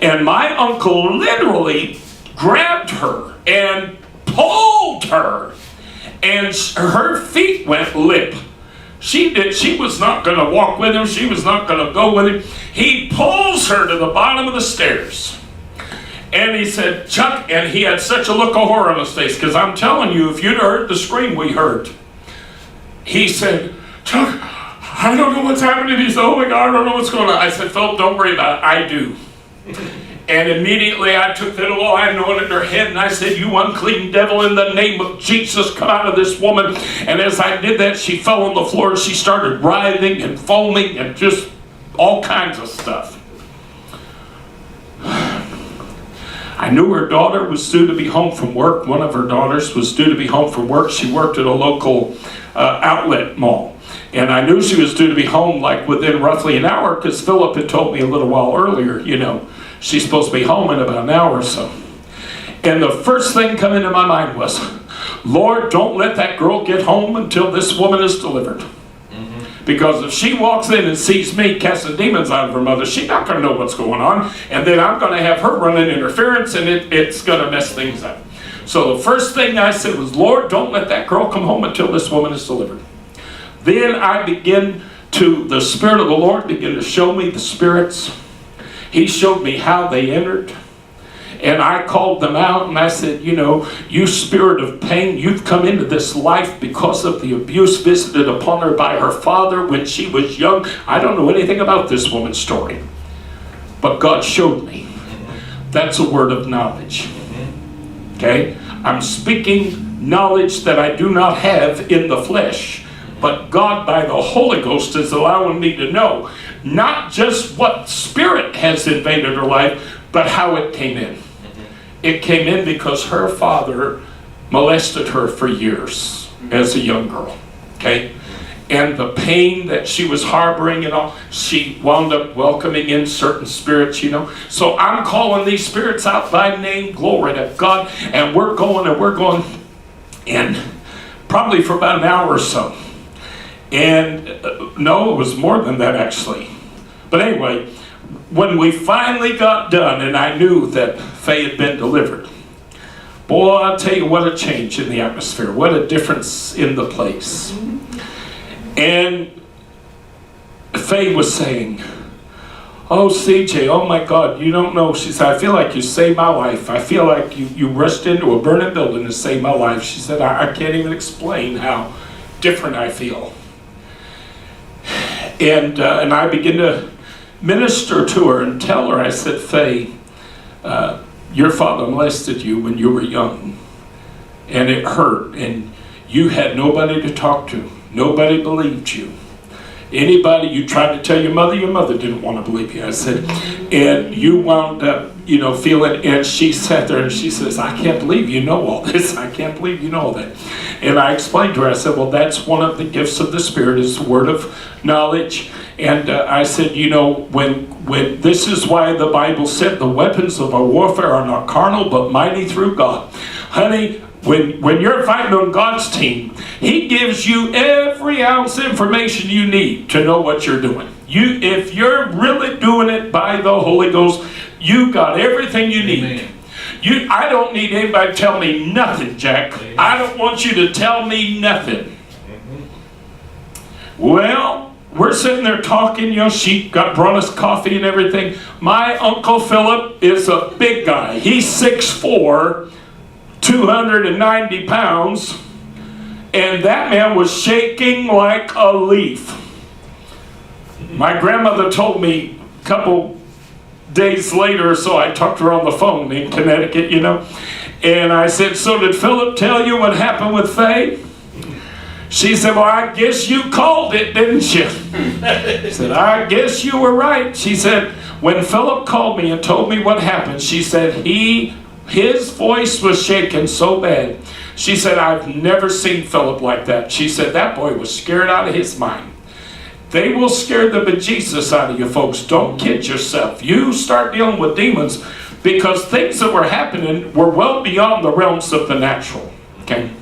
And my uncle literally grabbed her and pulled her. And her feet went limp. She was not going to walk with him. She was not going to go with him. He pulls her to the bottom of the stairs. And he said, Chuck, and he had such a look of horror on his face, because I'm telling you, if you'd heard the scream we heard, he said, Chuck, I don't know what's happening. He said, oh my God, I don't know what's going on. I said, Philip, don't worry about it. I do. And immediately I took that oil, I anointed her head, and I said, you unclean devil, in the name of Jesus, come out of this woman. And as I did that, she fell on the floor. She started writhing and foaming and just all kinds of stuff. I knew her daughter was due to be home from work. One of her daughters was due to be home from work. She worked at a local outlet mall. And I knew she was due to be home like within roughly an hour, because Philip had told me a little while earlier, she's supposed to be home in about an hour or so. And the first thing coming into my mind was, Lord, don't let that girl get home until this woman is delivered. Because if she walks in and sees me casting demons out of her mother, she's not going to know what's going on. And then I'm going to have her running interference, and it's going to mess things up. So the first thing I said was, Lord, don't let that girl come home until this woman is delivered. Then the Spirit of the Lord began to show me the spirits. He showed me how they entered. And I called them out and I said, you spirit of pain, you've come into this life because of the abuse visited upon her by her father when she was young. I don't know anything about this woman's story. But God showed me. That's a word of knowledge. Okay? I'm speaking knowledge that I do not have in the flesh. But God, by the Holy Ghost, is allowing me to know not just what spirit has invaded her life, but how it came in. It came in because her father molested her for years as a young girl. Okay? And the pain that she was harboring and all, she wound up welcoming in certain spirits, So I'm calling these spirits out by name, glory to God. And we're going, and probably for about an hour or so. And no, it was more than that actually. But anyway, when we finally got done and I knew that Faye had been delivered, boy, I'll tell you what a change in the atmosphere. What a difference in the place. And Faye was saying, oh, CJ, oh my God, you don't know. She said, I feel like you saved my life. I feel like you rushed into a burning building to save my life. She said, I can't even explain how different I feel. And I began to minister to her and tell her, I said, Faye, your father molested you when you were young. And it hurt. And you had nobody to talk to. Nobody believed you. Anybody, you tried to tell your mother didn't want to believe you. I said, and you wound up, feeling, and she sat there and she says, I can't believe you know all this. I can't believe you know all that. And I explained to her, I said, well, that's one of the gifts of the Spirit, is the word of knowledge. And I said, when this is why the Bible said the weapons of our warfare are not carnal, but mighty through God. Honey, when you're fighting on God's team, He gives you every ounce of information you need to know what you're doing. If you're really doing it by the Holy Ghost, you got everything you need. Amen. I don't need anybody to tell me nothing, Jack. Amen. I don't want you to tell me nothing. Well, we're sitting there talking, she brought us coffee and everything. My Uncle Philip is a big guy. He's 6'4", 290 pounds, and that man was shaking like a leaf. My grandmother told me a couple days later or so, I talked to her on the phone in Connecticut, you know, and I said, so did Philip tell you what happened with Faye? She said, well, I guess you called it, didn't you? I said, I guess you were right. She said, when Philip called me and told me what happened, she said, his voice was shaking so bad. She said, I've never seen Philip like that. She said, that boy was scared out of his mind. They will scare the bejesus out of you folks. Don't kid yourself. You start dealing with demons because things that were happening were well beyond the realms of the natural. Okay?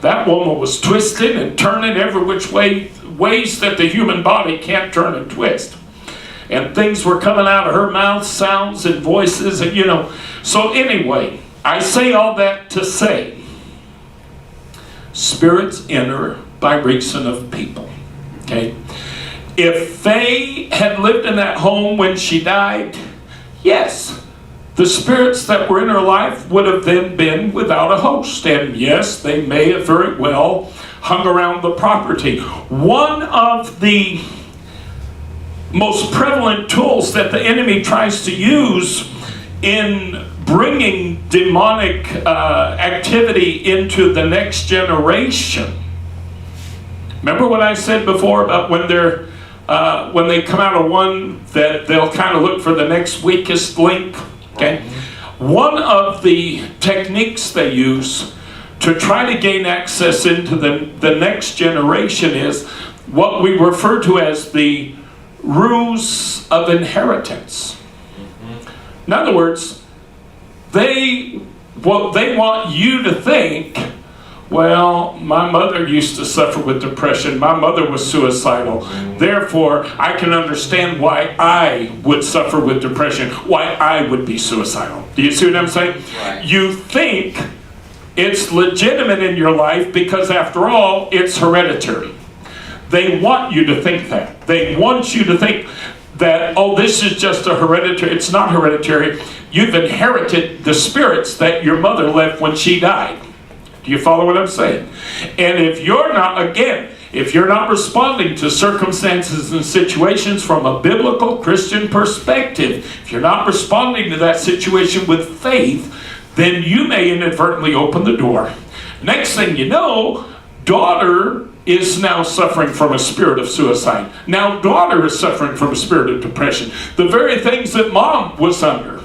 That woman was twisting and turning every which way, ways that the human body can't turn and twist. And things were coming out of her mouth, sounds and voices, and you know. So anyway, I say all that to say, spirits enter by reason of people. Okay? If Faye had lived in that home when she died, yes, the spirits that were in her life would have then been without a host. And yes, they may have very well hung around the property. One of the most prevalent tools that the enemy tries to use in bringing demonic activity into the next generation. Remember what I said before about when they come out of one, that they'll kind of look for the next weakest link? Okay? One of the techniques they use to try to gain access into the next generation is what we refer to as the ruse of inheritance. In other words, they want you to think, well, my mother used to suffer with depression. My mother was suicidal. Therefore, I can understand why I would suffer with depression, why I would be suicidal. Do you see what I'm saying? Right. You think it's legitimate in your life because, after all, it's hereditary. They want you to think that. They want you to think that, oh, this is just a hereditary. It's not hereditary. You've inherited the spirits that your mother left when she died. Do you follow what I'm saying? And if you're not responding to circumstances and situations from a biblical Christian perspective, if you're not responding to that situation with faith, then you may inadvertently open the door. Next thing you know, daughter is now suffering from a spirit of suicide. Now daughter is suffering from a spirit of depression. The very things that mom was under.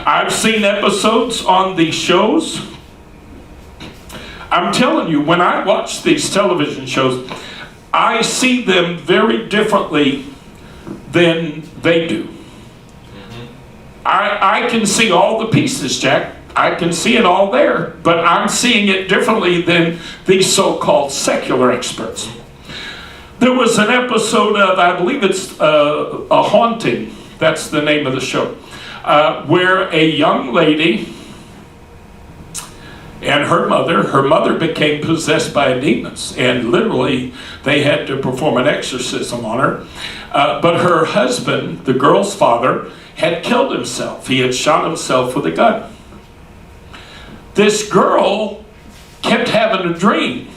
I've seen episodes on these shows. I'm telling you, when I watch these television shows, I see them very differently than they do. I can see all the pieces, Jack. I can see it all there, but I'm seeing it differently than these so-called secular experts. There was an episode of, I believe it's a Haunting, that's the name of the show, where a young lady and her mother became possessed by demons, and literally they had to perform an exorcism on her. But her husband, the girl's father, had killed himself. He had shot himself with a gun. This girl kept having a dream,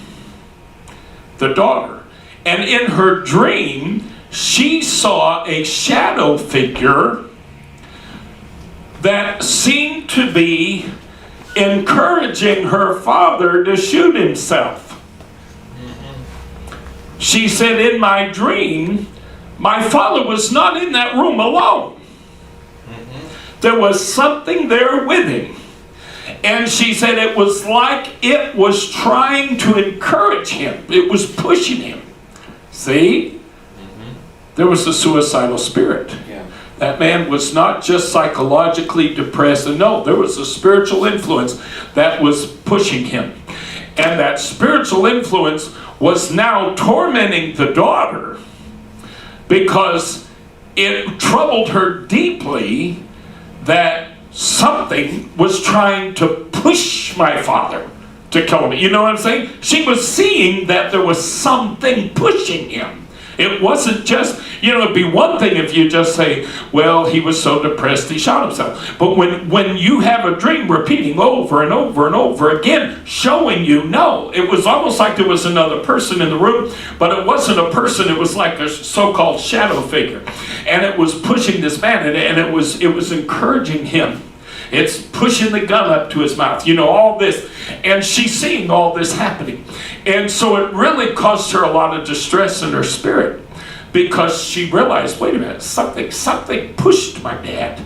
the daughter, and in her dream she saw a shadow figure that seemed to be encouraging her father to shoot himself. She said, in my dream, my father was not in that room alone. There was something there with him. And she said it was like it was trying to encourage him. It was pushing him. See? There was a suicidal spirit. Yeah. That man was not just psychologically depressed. And no, there was a spiritual influence that was pushing him. And that spiritual influence was now tormenting the daughter because it troubled her deeply that something was trying to push my father to kill me. You know what I'm saying? She was seeing that there was something pushing him. It wasn't just, it'd be one thing if you just say, well, he was so depressed he shot himself. But when you have a dream repeating over and over and over again, showing you, no, it was almost like there was another person in the room, but it wasn't a person, it was like a so-called shadow figure. And it was pushing this man, and it was encouraging him. It's pushing the gun up to his mouth, all this. And she's seeing all this happening. And so it really caused her a lot of distress in her spirit, because she realized, wait a minute, something pushed my dad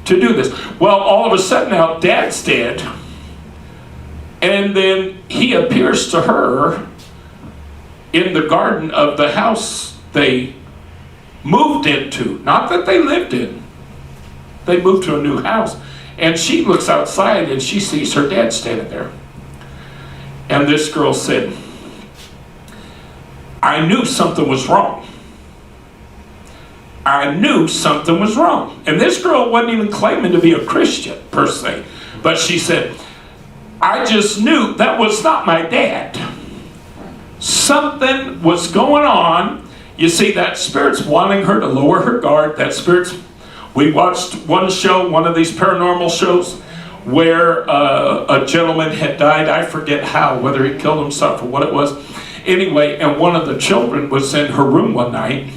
to do this. Well, all of a sudden now, Dad's dead. And then he appears to her in the garden of the house they moved into. Not that they lived in. They moved to a new house. And she looks outside and she sees her dad standing there. And this girl said, I knew something was wrong. I knew something was wrong. And this girl wasn't even claiming to be a Christian per se. But she said, I just knew that was not my dad. Something was going on. You see, that spirit's wanting her to lower her guard. That spirit's... We watched one show, one of these paranormal shows, where a gentleman had died. I forget how, whether he killed himself or what it was. Anyway, and one of the children was in her room one night.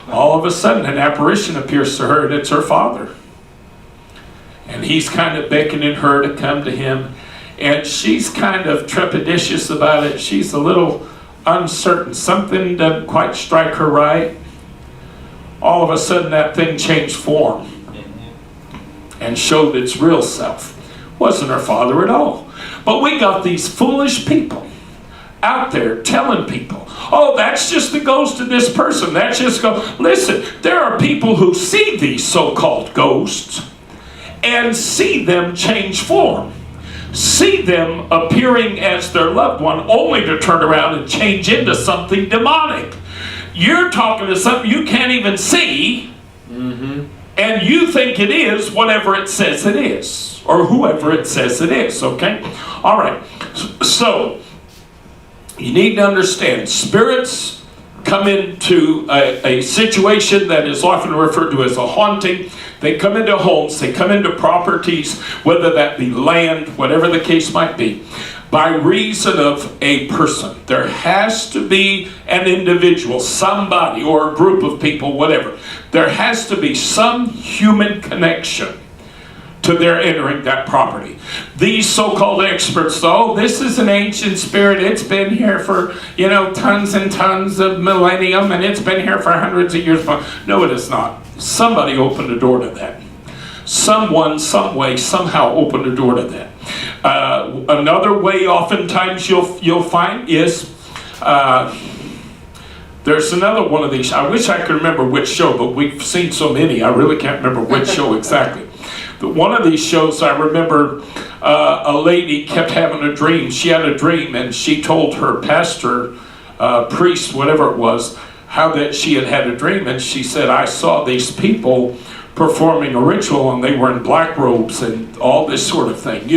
All of a sudden, an apparition appears to her, and it's her father. And he's kind of beckoning her to come to him. And she's kind of trepidatious about it. She's a little uncertain. Something doesn't quite strike her right. All of a sudden that thing changed form and showed its real self. Wasn't her father at all. But we got these foolish people out there telling people, oh, that's just the ghost of this person. That's just Listen, there are people who see these so-called ghosts and see them change form. See them appearing as their loved one, only to turn around and change into something demonic. You're talking to something you can't even see, and you think it is whatever it says it is, or whoever it says it is, okay? All right, so you need to understand, spirits come into a situation that is often referred to as a haunting. They come into homes, they come into properties, whether that be land, whatever the case might be, by reason of a person. There has to be an individual, somebody, or a group of people, whatever. There has to be some human connection to their entering that property. These so-called experts, though, this is an ancient spirit. It's been here for, tons and tons of millennium, and it's been here for hundreds of years. No, it is not. Somebody opened the door to that. Someone, some way, somehow opened the door to that. Another way oftentimes you'll find is, there's another one of these. I wish I could remember which show, but we've seen so many, I really can't remember which show exactly. But one of these shows, I remember a lady kept having a dream. She had a dream, and she told her pastor, priest, whatever it was, how that she had had a dream. And she said, I saw these people performing a ritual, and they were in black robes and all this sort of thing,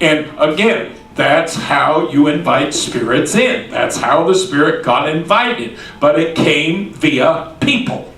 And again, that's how you invite spirits in. That's how the spirit got invited. But it came via people.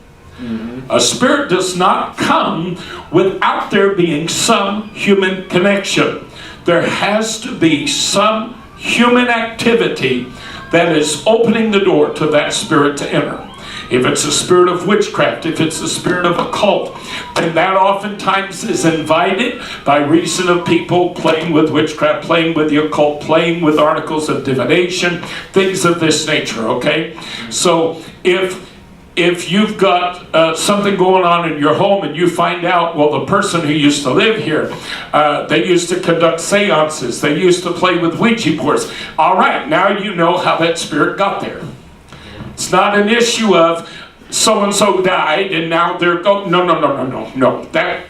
A spirit does not come without there being some human connection. There has to be some human activity that is opening the door to that spirit to enter. If it's a spirit of witchcraft, if it's a spirit of occult, then that oftentimes is invited by reason of people playing with witchcraft, playing with the occult, playing with articles of divination, things of this nature, okay? So if you've got something going on in your home and you find out, well, the person who used to live here, they used to conduct seances, they used to play with Ouija boards. All right, now you know how that spirit got there. It's not an issue of so-and-so died and now they're going, no. That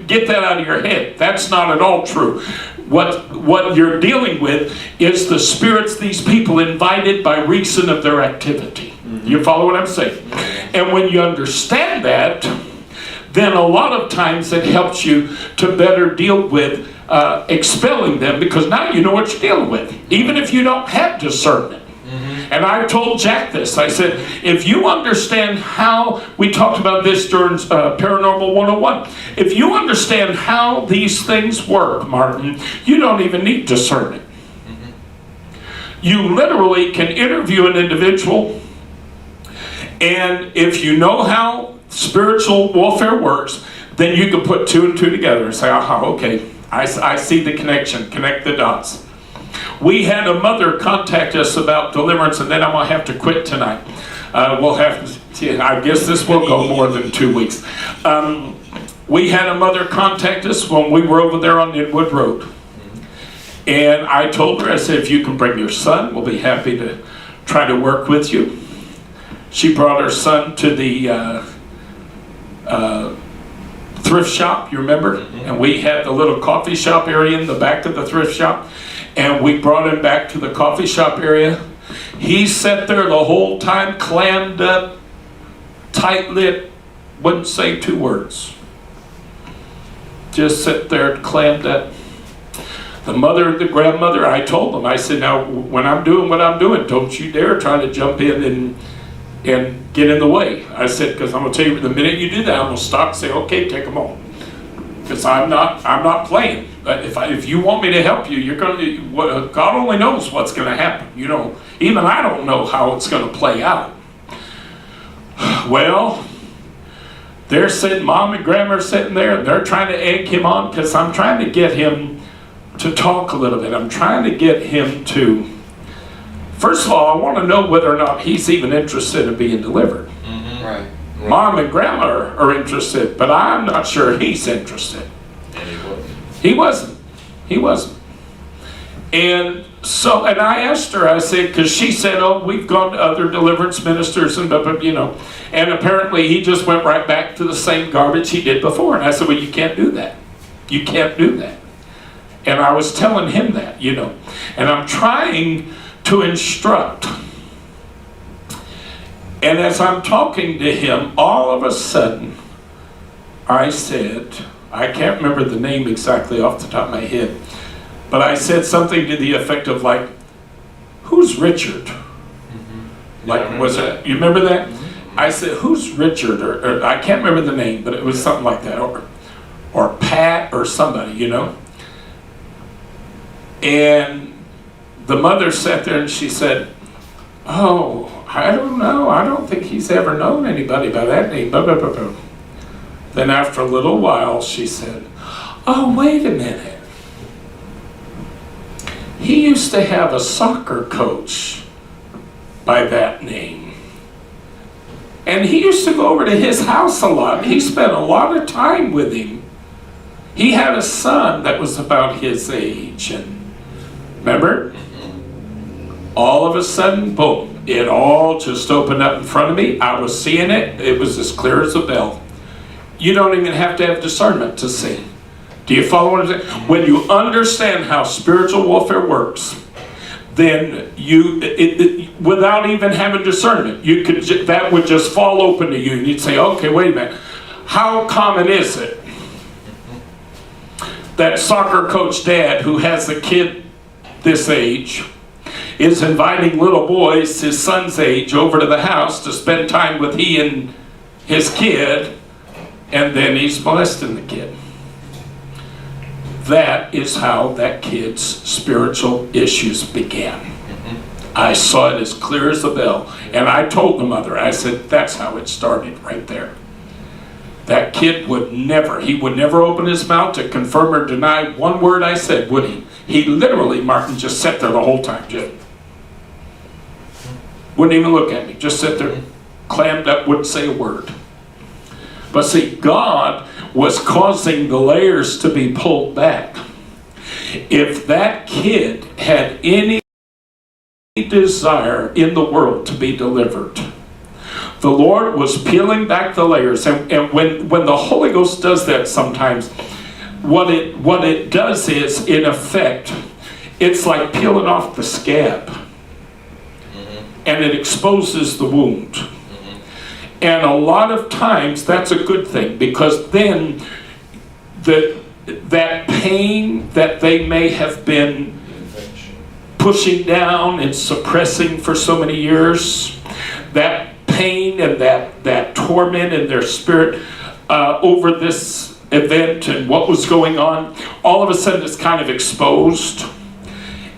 get that out of your head. That's not at all true. What you're dealing with is the spirits these people invited by reason of their activity. You follow what I'm saying? And when you understand that, then a lot of times it helps you to better deal with expelling them, because now you know what you're dealing with, even if you don't have discernment. And I told Jack this. I said, if you understand how, we talked about this during Paranormal 101. If you understand how these things work, Martin, you don't even need discernment. You literally can interview an individual, and if you know how spiritual warfare works, then you can put two and two together and say, aha, okay, I see the connection, connect the dots. We had a mother contact us about deliverance, and then I'm going to have to quit tonight. We'll have to, I guess this will go more than 2 weeks. We had a mother contact us when we were over there on Inwood Road. And I told her, I said, if you can bring your son, we'll be happy to try to work with you. She brought her son to the thrift shop, you remember? And we had the little coffee shop area in the back of the thrift shop. And we brought him back to the coffee shop area. He sat there the whole time, clammed up, tight-lipped, wouldn't say 2 words. Just sit there, clammed up. The mother, the grandmother, I told them, I said, now, when I'm doing what I'm doing, don't you dare try to jump in and get in the way. I said, because I'm going to tell you, the minute you do that, I'm going to stop and say, okay, take them home. Because I'm not playing. But if you want me to help you, you're going to, God only knows what's going to happen. You know, even I don't know how it's going to play out. Well, they're sitting, Mom and Grandma are sitting there, and they're trying to egg him on, because I'm trying to get him to talk a little bit. I'm trying to get him to, first of all, I want to know whether or not he's even interested in being delivered. Mm-hmm. Right. Mom and Grandma are interested, but I'm not sure he's interested. And He wasn't. And so, and I asked her, I said, because she said, oh, we've gone to other deliverance ministers and, you know, and apparently he just went right back to the same garbage he did before. And I said, well, you can't do that. You can't do that. And I was telling him that, you know, and I'm trying to instruct. And as I'm talking to him, all of a sudden, I said, I can't remember the name exactly off the top of my head, but I said something to the effect of like, who's Richard? Mm-hmm. Like, was it, you remember that? Mm-hmm. I said, who's Richard? Or I can't remember the name, but it was something like that. Or Pat or somebody, you know? And the mother sat there and she said, oh, I don't know. I don't think he's ever known anybody by that name. Blah, blah, blah, blah. Then after a little while, she said, oh, wait a minute. He used to have a soccer coach by that name. And he used to go over to his house a lot. He spent a lot of time with him. He had a son that was about his age. And remember? All of a sudden, boom, it all just opened up in front of me. I was seeing it. It was as clear as a bell. You don't even have to have discernment to see. Do you follow what I'm saying? When you understand how spiritual warfare works, then you, without even having discernment, you could that would just fall open to you, and you'd say, okay, wait a minute. How common is it that soccer coach dad who has a kid this age is inviting little boys his son's age over to the house to spend time with he and his kid, and then he's molesting the kid? That is how that kid's spiritual issues began. I saw it as clear as a bell. And I told the mother, I said, that's how it started right there. That kid would never open his mouth to confirm or deny one word I said, would he? He literally, Martin, just sat there the whole time, just wouldn't even look at me, just sat there, clammed up, wouldn't say a word. But see, God was causing the layers to be pulled back. If that kid had any desire in the world to be delivered, the Lord was peeling back the layers. And when the Holy Ghost does that sometimes, what it does is, in effect, it's like peeling off the scab. And it exposes the wound. And a lot of times that's a good thing, because then that pain that they may have been pushing down and suppressing for so many years, that pain and that torment in their spirit over this event and what was going on, all of a sudden it's kind of exposed.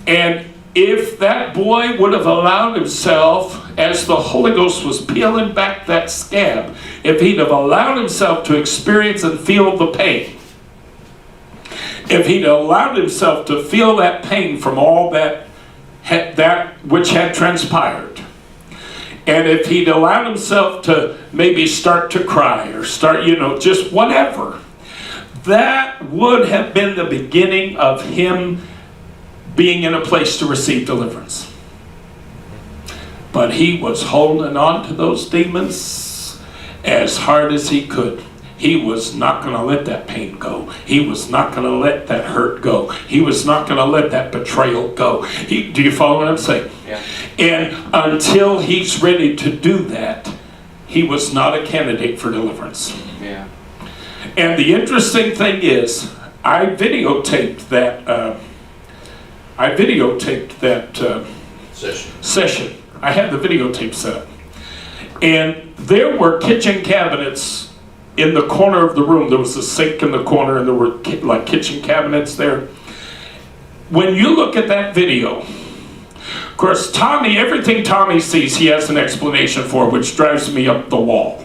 And if that boy would have allowed himself, as the Holy Ghost was peeling back that scab, if he'd have allowed himself to experience and feel the pain, if he'd allowed himself to feel that pain from all that which had transpired, and if he'd allowed himself to maybe start to cry or start, just whatever, that would have been the beginning of him being in a place to receive deliverance. But he was holding on to those demons as hard as he could. He was not going to let that pain go. He was not going to let that hurt go. He was not going to let that betrayal go. Do you follow what I'm saying? Yeah. And until he's ready to do that, he was not a candidate for deliverance. Yeah. And the interesting thing is, I videotaped that session. I had the videotape set up. And there were kitchen cabinets in the corner of the room. There was a sink in the corner and there were like kitchen cabinets there. When you look at that video, of course, everything Tommy sees, he has an explanation for, which drives me up the wall.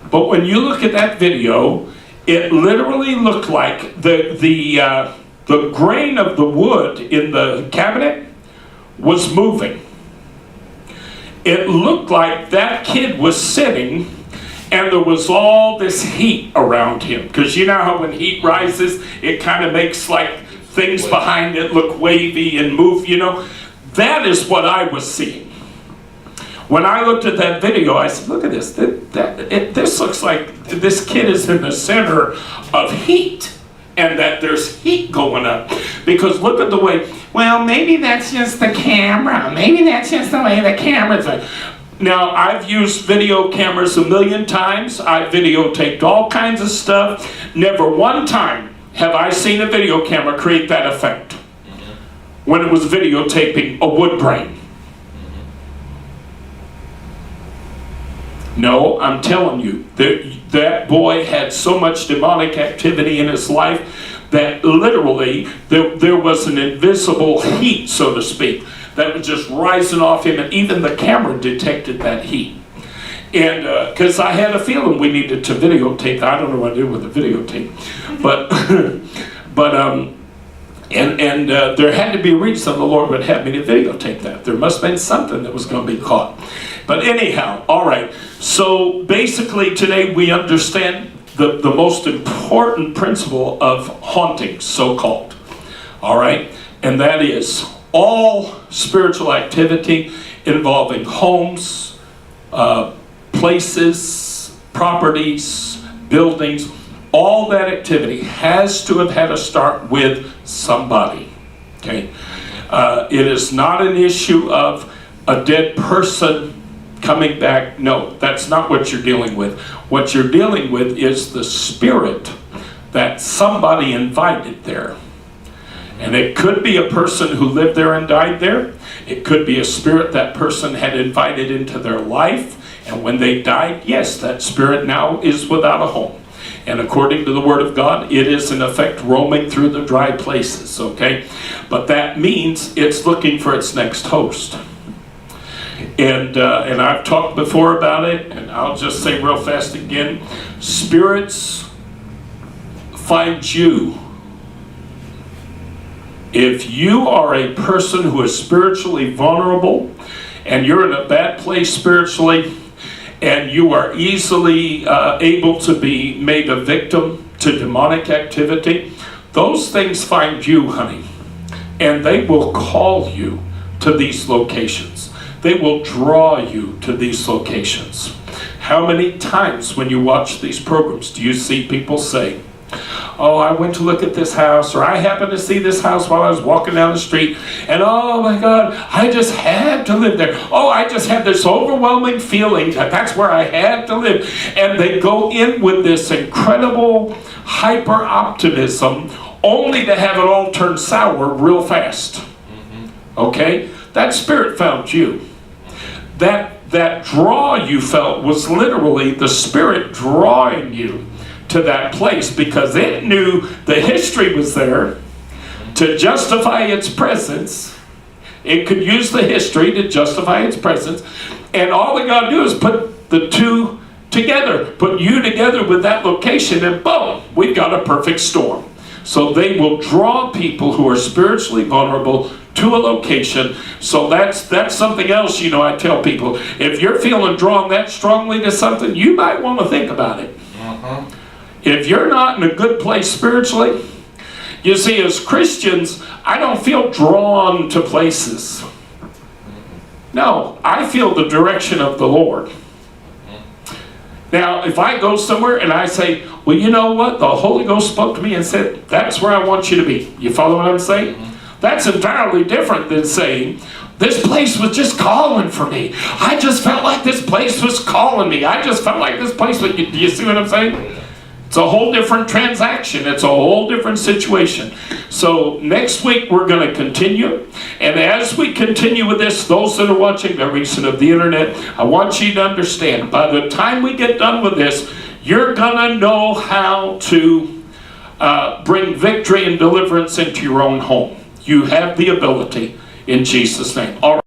But when you look at that video, it literally looked like the grain of the wood in the cabinet was moving. It looked like that kid was sitting and there was all this heat around him. Because you know how when heat rises, it kind of makes like things behind it look wavy and move, That is what I was seeing. When I looked at that video, I said, look at this. This looks like this kid is in the center of heat. And that there's heat going up. Because look at the way, well, maybe that's just the camera. Maybe that's just the way the camera's like. Now, I've used video cameras 1,000,000 times. I've videotaped all kinds of stuff. Never one time have I seen a video camera create that effect when it was videotaping a wood grain. No, I'm telling you, that boy had so much demonic activity in his life that literally there was an invisible heat, so to speak, that was just rising off him, and even the camera detected that heat. And because I had a feeling we needed to videotape, I don't know what to do with the videotape, but there had to be a reason the Lord would have me to videotape that. There must have been something that was going to be caught. But anyhow, all right. So basically today we understand the most important principle of hauntings, so-called. All right? And that is all spiritual activity involving homes, places, properties, buildings, all that activity has to have had a start with somebody. Okay? It is not an issue of a dead person coming back. No, that's not what you're dealing with. What you're dealing with is the spirit that somebody invited there. And it could be a person who lived there and died there. It could be a spirit that person had invited into their life. And when they died, yes, that spirit now is without a home. And according to the Word of God, it is in effect roaming through the dry places, okay? But that means it's looking for its next host. And I've talked before about it, and I'll just say real fast again. Spirits find you. If you are a person who is spiritually vulnerable, and you're in a bad place spiritually, and you are easily able to be made a victim to demonic activity, those things find you, honey. And they will call you to these locations. They will draw you to these locations. How many times when you watch these programs do you see people say, oh, I went to look at this house, or I happened to see this house while I was walking down the street, and oh my God, I just had to live there. Oh, I just had this overwhelming feeling that that's where I had to live. And they go in with this incredible hyper-optimism only to have it all turn sour real fast. Okay? That Spirit found you. That draw you felt was literally the Spirit drawing you to that place, because it knew the history was there to justify its presence. It could use the history to justify its presence. And all they got to do is put the two together, put you together with that location, and boom, we've got a perfect storm. So they will draw people who are spiritually vulnerable to a location. So that's something else, I tell people. If you're feeling drawn that strongly to something, you might want to think about it. If you're not in a good place spiritually, you see, as Christians, I don't feel drawn to places. No, I feel the direction of the Lord. Now, if I go somewhere and I say, well, you know what? The Holy Ghost spoke to me and said, that's where I want you to be. You follow what I'm saying? That's entirely different than saying, this place was just calling for me. I just felt like this place was calling me. I just felt like this place was, do you see what I'm saying? It's a whole different transaction. It's a whole different situation. So next week we're going to continue. And as we continue with this, those that are watching the recent of the internet, I want you to understand, by the time we get done with this, you're going to know how to bring victory and deliverance into your own home. You have the ability in Jesus' name. All right.